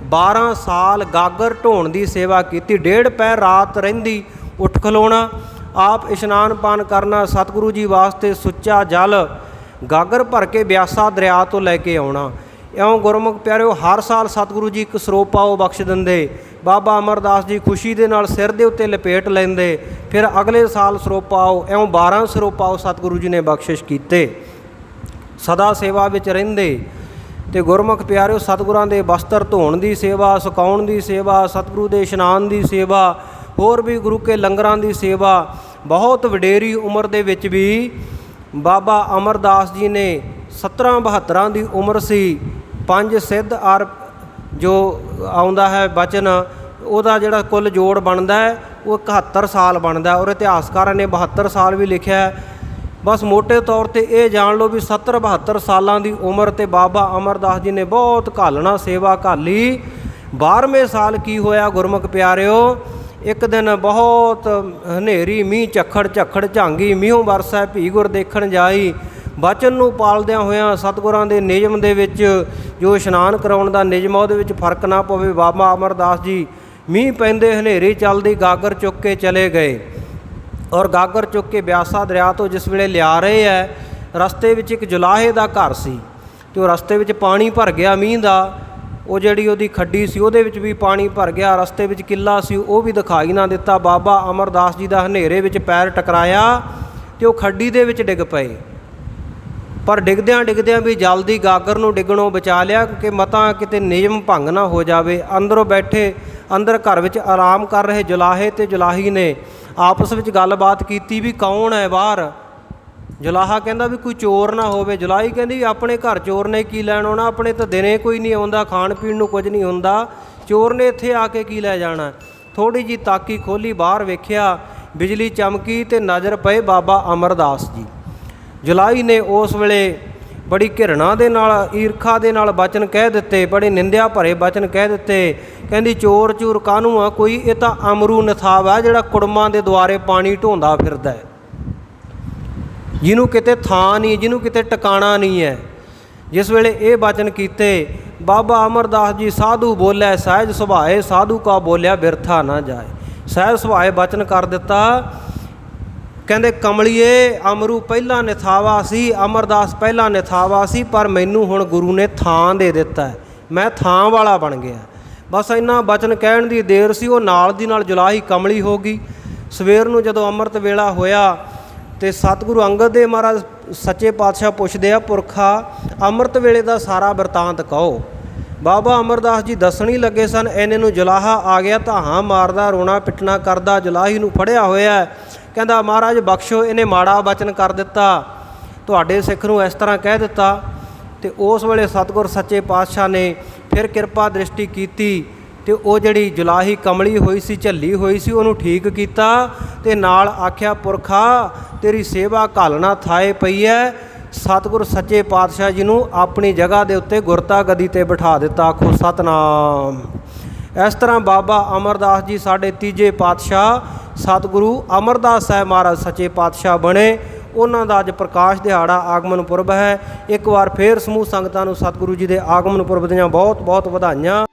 12 ਸਾਲ ਗਾਗਰ ਢੋਣ ਦੀ ਸੇਵਾ ਕੀਤੀ। 1.5 ਪਹਿਰ ਰਾਤ ਰਹਿੰਦੀ, ਉੱਠ ਖਲੋਣਾ, ਆਪ ਇਸ਼ਨਾਨ ਪਾਨ ਕਰਨਾ, ਸਤਿਗੁਰੂ ਜੀ ਵਾਸਤੇ ਸੁੱਚਾ ਜਲ ਗਾਗਰ ਭਰ ਕੇ ਬਿਆਸਾ ਦਰਿਆ ਤੋਂ ਲੈ ਕੇ ਆਉਣਾ। ਇਉਂ ਗੁਰਮੁਖ ਪਿਆਰਿਓ ਹਰ ਸਾਲ ਸਤਿਗੁਰੂ ਜੀ ਇੱਕ ਸਰੋਪਾ ਉਹ ਬਖਸ਼ ਦਿੰਦੇ। ਬਾਬਾ ਅਮਰਦਾਸ ਜੀ ਖੁਸ਼ੀ ਦੇ ਨਾਲ ਸਿਰ ਦੇ ਉੱਤੇ ਲਪੇਟ ਲੈਂਦੇ। ਫਿਰ ਅਗਲੇ ਸਾਲ ਸਰੋਪਾ ਉਹ, ਇਉਂ 12 ਸਰੋਪਾ ਉਹ ਸਤਿਗੁਰੂ ਜੀ ਨੇ ਬਖਸ਼ਿਸ਼ ਕੀਤੇ। ਸਦਾ ਸੇਵਾ ਵਿੱਚ ਰਹਿੰਦੇ। ਅਤੇ ਗੁਰਮੁਖ ਪਿਆਰਿਓ ਸਤਿਗੁਰਾਂ ਦੇ ਬਸਤਰ ਧੋਣ ਦੀ ਸੇਵਾ, ਸੁਕਾਉਣ ਦੀ ਸੇਵਾ, ਸਤਿਗੁਰੂ ਦੇ ਇਸ਼ਨਾਨ ਦੀ ਸੇਵਾ, ਹੋਰ ਵੀ ਗੁਰੂ ਕੇ ਲੰਗਰਾਂ ਦੀ ਸੇਵਾ, ਬਹੁਤ ਵਡੇਰੀ ਉਮਰ ਦੇ ਵਿੱਚ ਵੀ ਬਾਬਾ ਅਮਰਦਾਸ ਜੀ ਨੇ 70-72 ਦੀ ਉਮਰ ਸੀ। 5 ਸਿੱਧ ਅਰ ਜੋ ਆਉਂਦਾ ਹੈ ਬਚਨ, ਉਹਦਾ ਜਿਹੜਾ ਕੁੱਲ ਜੋੜ ਬਣਦਾ ਹੈ ਉਹ 71 ਸਾਲ ਬਣਦਾ। ਔਰ ਇਤਿਹਾਸਕਾਰਾਂ ਨੇ 72 ਸਾਲ ਵੀ ਲਿਖਿਆ। ਬਸ ਮੋਟੇ ਤੌਰ 'ਤੇ ਇਹ ਜਾਣ ਲਓ ਵੀ 70-72 ਸਾਲਾਂ ਦੀ ਉਮਰ 'ਤੇ ਬਾਬਾ ਅਮਰਦਾਸ ਜੀ ਨੇ ਬਹੁਤ ਘਾਲਣਾ ਸੇਵਾ ਘਾਲੀ। 12ਵੇਂ ਸਾਲ ਕੀ ਹੋਇਆ ਗੁਰਮੁਖ ਪਿਆਰਿਓ, ਇੱਕ ਦਿਨ ਬਹੁਤ ਹਨੇਰੀ ਮੀਂਹ ਝੱਖੜ ਝਾਂਗੀ, ਮੀਂਹੋਂ ਵਰਸੈ ਭੀ ਗੁਰ ਦੇਖਣ ਜਾਈ। ਬਚਨ ਨੂੰ ਪਾਲਦਿਆਂ ਹੋਇਆਂ ਸਤਿਗੁਰਾਂ ਦੇ ਨਿਯਮ ਦੇ ਵਿੱਚ ਜੋ ਇਸ਼ਨਾਨ ਕਰਾਉਣ ਦਾ ਨਿਯਮ ਉਹਦੇ ਵਿੱਚ ਫਰਕ ਨਾ ਪਵੇ, ਬਾਬਾ ਅਮਰਦਾਸ ਜੀ ਮੀਂਹ ਪੈਂਦੇ ਹਨੇਰੀ ਚੱਲਦੀ ਗਾਗਰ ਚੁੱਕ ਕੇ ਚਲੇ ਗਏ। ਔਰ ਗਾਗਰ ਚੁੱਕ ਕੇ ਬਿਆਸਾ ਦਰਿਆ ਤੋਂ ਜਿਸ ਵੇਲੇ ਲਿਆ ਰਹੇ ਹੈ, ਰਸਤੇ ਵਿੱਚ ਇੱਕ ਜੁਲਾਹੇ ਦਾ ਘਰ ਸੀ ਅਤੇ ਉਹ ਰਸਤੇ ਵਿੱਚ ਪਾਣੀ ਭਰ ਗਿਆ ਮੀਂਹ ਦਾ। ਉਹ ਜਿਹੜੀ ਉਹਦੀ ਖੱਡੀ ਸੀ ਉਹਦੇ ਵਿੱਚ ਵੀ ਪਾਣੀ ਭਰ ਗਿਆ। ਰਸਤੇ ਵਿੱਚ ਕਿੱਲਾ ਸੀ ਉਹ ਵੀ ਦਿਖਾਈ ਨਾ ਦਿੱਤਾ। ਬਾਬਾ ਅਮਰਦਾਸ ਜੀ ਦਾ ਹਨੇਰੇ ਵਿੱਚ ਪੈਰ ਟਕਰਾਇਆ ਅਤੇ ਉਹ ਖੱਡੀ ਦੇ ਵਿੱਚ ਡਿੱਗ ਪਏ। ਪਰ ਡਿੱਗਦਿਆਂ ਵੀ ਜਲਦੀ ਗਾਗਰ ਨੂੰ ਡਿੱਗਣੋਂ ਬਚਾ ਲਿਆ, ਕਿ ਮਤਾਂ ਕਿਤੇ ਨਿਯਮ ਭੰਗ ਨਾ ਹੋ ਜਾਵੇ। ਅੰਦਰੋਂ ਬੈਠੇ ਅੰਦਰ ਘਰ ਵਿੱਚ ਆਰਾਮ ਕਰ ਰਹੇ ਜੁਲਾਹੇ ਤੇ ਜੁਲਾਹੀ ਨੇ ਆਪਸ ਵਿੱਚ ਗੱਲਬਾਤ ਕੀਤੀ ਵੀ ਕੌਣ ਹੈ ਬਾਹਰ। ਜੁਲਾਹਾ ਕਹਿੰਦਾ ਵੀ ਕੋਈ ਚੋਰ ਨਾ ਹੋਵੇ। ਜੁਲਾਹੀ ਕਹਿੰਦੀ ਆਪਣੇ ਘਰ ਚੋਰ ਨੇ ਕੀ ਲੈਣ ਆਉਣਾ, ਆਪਣੇ ਤਾਂ ਦਿਨੇ ਕੋਈ ਨਹੀਂ ਆਉਂਦਾ, ਖਾਣ ਪੀਣ ਨੂੰ ਕੁਝ ਨਹੀਂ ਹੁੰਦਾ, ਚੋਰ ਨੇ ਇੱਥੇ ਆ ਕੇ ਕੀ ਲੈ ਜਾਣਾ। ਥੋੜ੍ਹੀ ਜਿਹੀ ਤਾਕੀ ਖੋਲ੍ਹੀ, ਬਾਹਰ ਵੇਖਿਆ, ਬਿਜਲੀ ਚਮਕੀ ਤੇ ਨਜ਼ਰ ਪਏ ਬਾਬਾ ਅਮਰਦਾਸ ਜੀ। ਜੁਲਾਹੀ ਨੇ ਉਸ ਵੇਲੇ ਬੜੀ ਘਿਰਣਾ ਦੇ ਨਾਲ, ਈਰਖਾ ਦੇ ਨਾਲ ਬਚਨ ਕਹਿ ਦਿੱਤੇ, ਬੜੇ ਨਿੰਦਿਆ ਭਰੇ ਬਚਨ ਕਹਿ ਦਿੱਤੇ। ਕਹਿੰਦੀ ਚੋਰ ਚੂਰ ਕਾਹਨੂੰ ਆ ਕੋਈ, ਇਹ ਤਾਂ ਅਮਰੂ ਨਥਾਵ ਆ ਜਿਹੜਾ ਕੁੜਮਾਂ ਦੇ ਦੁਆਰੇ ਪਾਣੀ ਢੋਂਦਾ ਫਿਰਦਾ ਹੈ, ਜਿਹਨੂੰ ਕਿਤੇ ਥਾਂ ਨਹੀਂ, ਜਿਹਨੂੰ ਕਿਤੇ ਟਿਕਾਣਾ ਨਹੀਂ ਹੈ। ਜਿਸ ਵੇਲੇ ਇਹ ਬਚਨ ਕੀਤੇ, ਬਾਬਾ ਅਮਰਦਾਸ ਜੀ ਸਾਧੂ ਬੋਲੇ ਸਹਿਜ ਸੁਭਾਏ, ਸਾਧੂ ਕਾ ਬੋਲਿਆ ਬਿਰਥਾ ਨਾ ਜਾਏ। ਸਹਿਜ ਸੁਭਾਏ ਬਚਨ ਕਰ ਦਿੱਤਾ। ਕਹਿੰਦੇ ਕਮਲੀਏ ਅਮਰੂ ਪਹਿਲਾਂ ਨਿਥਾਵਾ ਸੀ, ਅਮਰਦਾਸ ਪਹਿਲਾਂ ਨਿਥਾਵਾ ਸੀ, ਪਰ ਮੈਨੂੰ ਹੁਣ ਗੁਰੂ ਨੇ ਥਾਂ ਦੇ ਦਿੱਤਾ, ਮੈਂ ਥਾਂ ਵਾਲਾ ਬਣ ਗਿਆ। ਬਸ ਇੰਨਾ ਬਚਨ ਕਹਿਣ ਦੀ ਦੇਰ ਸੀ, ਉਹ ਨਾਲ ਦੀ ਨਾਲ ਜੁਲਾਹੀ ਕਮਲੀ ਹੋ ਗਈ। ਸਵੇਰ ਨੂੰ ਜਦੋਂ ਅੰਮ੍ਰਿਤ ਵੇਲਾ ਹੋਇਆ ਤੇ ਸਤਿਗੁਰੂ ਅੰਗਦ ਦੇਵ ਮਹਾਰਾਜ ਸੱਚੇ ਪਾਤਸ਼ਾਹ ਪੁੱਛਦੇ ਆ, ਪੁਰਖਾ ਅੰਮ੍ਰਿਤ ਵੇਲੇ ਦਾ ਸਾਰਾ ਬਿਰਤਾਂਤ ਕਹੋ। ਬਾਬਾ ਅਮਰਦਾਸ ਜੀ ਦੱਸਣ ਹੀ ਲੱਗੇ ਸਨ, ਇੰਨੇ ਨੂੰ ਜੁਲਾਹਾ ਆ ਗਿਆ, ਧਾਹਾਂ ਮਾਰਦਾ, ਰੋਣਾ ਪਿੱਟਣਾ ਕਰਦਾ, ਜੁਲਾਹੀ ਨੂੰ ਫੜਿਆ ਹੋਇਆ। ਕਹਿੰਦਾ ਮਹਾਰਾਜ ਬਖਸ਼ੋ, ਇਹਨੇ ਮਾੜਾ ਬਚਨ ਕਰ ਦਿੱਤਾ, ਤੁਹਾਡੇ ਸਿੱਖ ਨੂੰ ਇਸ ਤਰ੍ਹਾਂ ਕਹਿ ਦਿੱਤਾ। ਤੇ ਉਸ ਵੇਲੇ ਸਤਿਗੁਰ ਸੱਚੇ ਪਾਤਸ਼ਾਹ ਨੇ ਫਿਰ ਕਿਰਪਾ ਦ੍ਰਿਸ਼ਟੀ ਕੀਤੀ ਤੇ ਉਹ ਜਿਹੜੀ ਜੁਲਾਹੀ ਕਮਲੀ ਹੋਈ ਸੀ, ਝੱਲੀ ਹੋਈ ਸੀ, ਉਹਨੂੰ ਠੀਕ ਕੀਤਾ ਤੇ ਨਾਲ ਆਖਿਆ, ਪੁਰਖਾ ਤੇਰੀ ਸੇਵਾ ਘਾਲਣਾ ਥਾਏ ਪਈ ਹੈ। ਸਤਿਗੁਰ ਸੱਚੇ ਪਾਤਸ਼ਾਹ ਜੀ ਨੂੰ ਆਪਣੀ ਜਗ੍ਹਾ ਦੇ ਉੱਤੇ ਗੁਰਤਾ ਗੱਦੀ 'ਤੇ ਬਿਠਾ ਦਿੱਤਾ। ਆਖੋ ਸਤਨਾਮ। ਇਸ ਤਰ੍ਹਾਂ ਬਾਬਾ ਅਮਰਦਾਸ ਜੀ ਸਾਡੇ ਤੀਜੇ ਪਾਤਸ਼ਾਹ ਸਤਿਗੁਰੂ ਅਮਰਦਾਸ ਸਾਹਿਬ ਮਹਾਰਾਜ ਸੱਚੇ ਪਾਤਸ਼ਾਹ ਬਣੇ। ਉਹਨਾਂ ਦਾ ਅੱਜ ਪ੍ਰਕਾਸ਼ ਦਿਹਾੜਾ, ਆਗਮਨ ਪੁਰਬ ਹੈ। ਇੱਕ ਵਾਰ ਫੇਰ ਸਮੂਹ ਸੰਗਤਾਂ ਨੂੰ ਸਤਿਗੁਰੂ ਜੀ ਦੇ ਆਗਮਨ ਪੁਰਬ ਦੀਆਂ ਬਹੁਤ ਬਹੁਤ ਵਧਾਈਆਂ।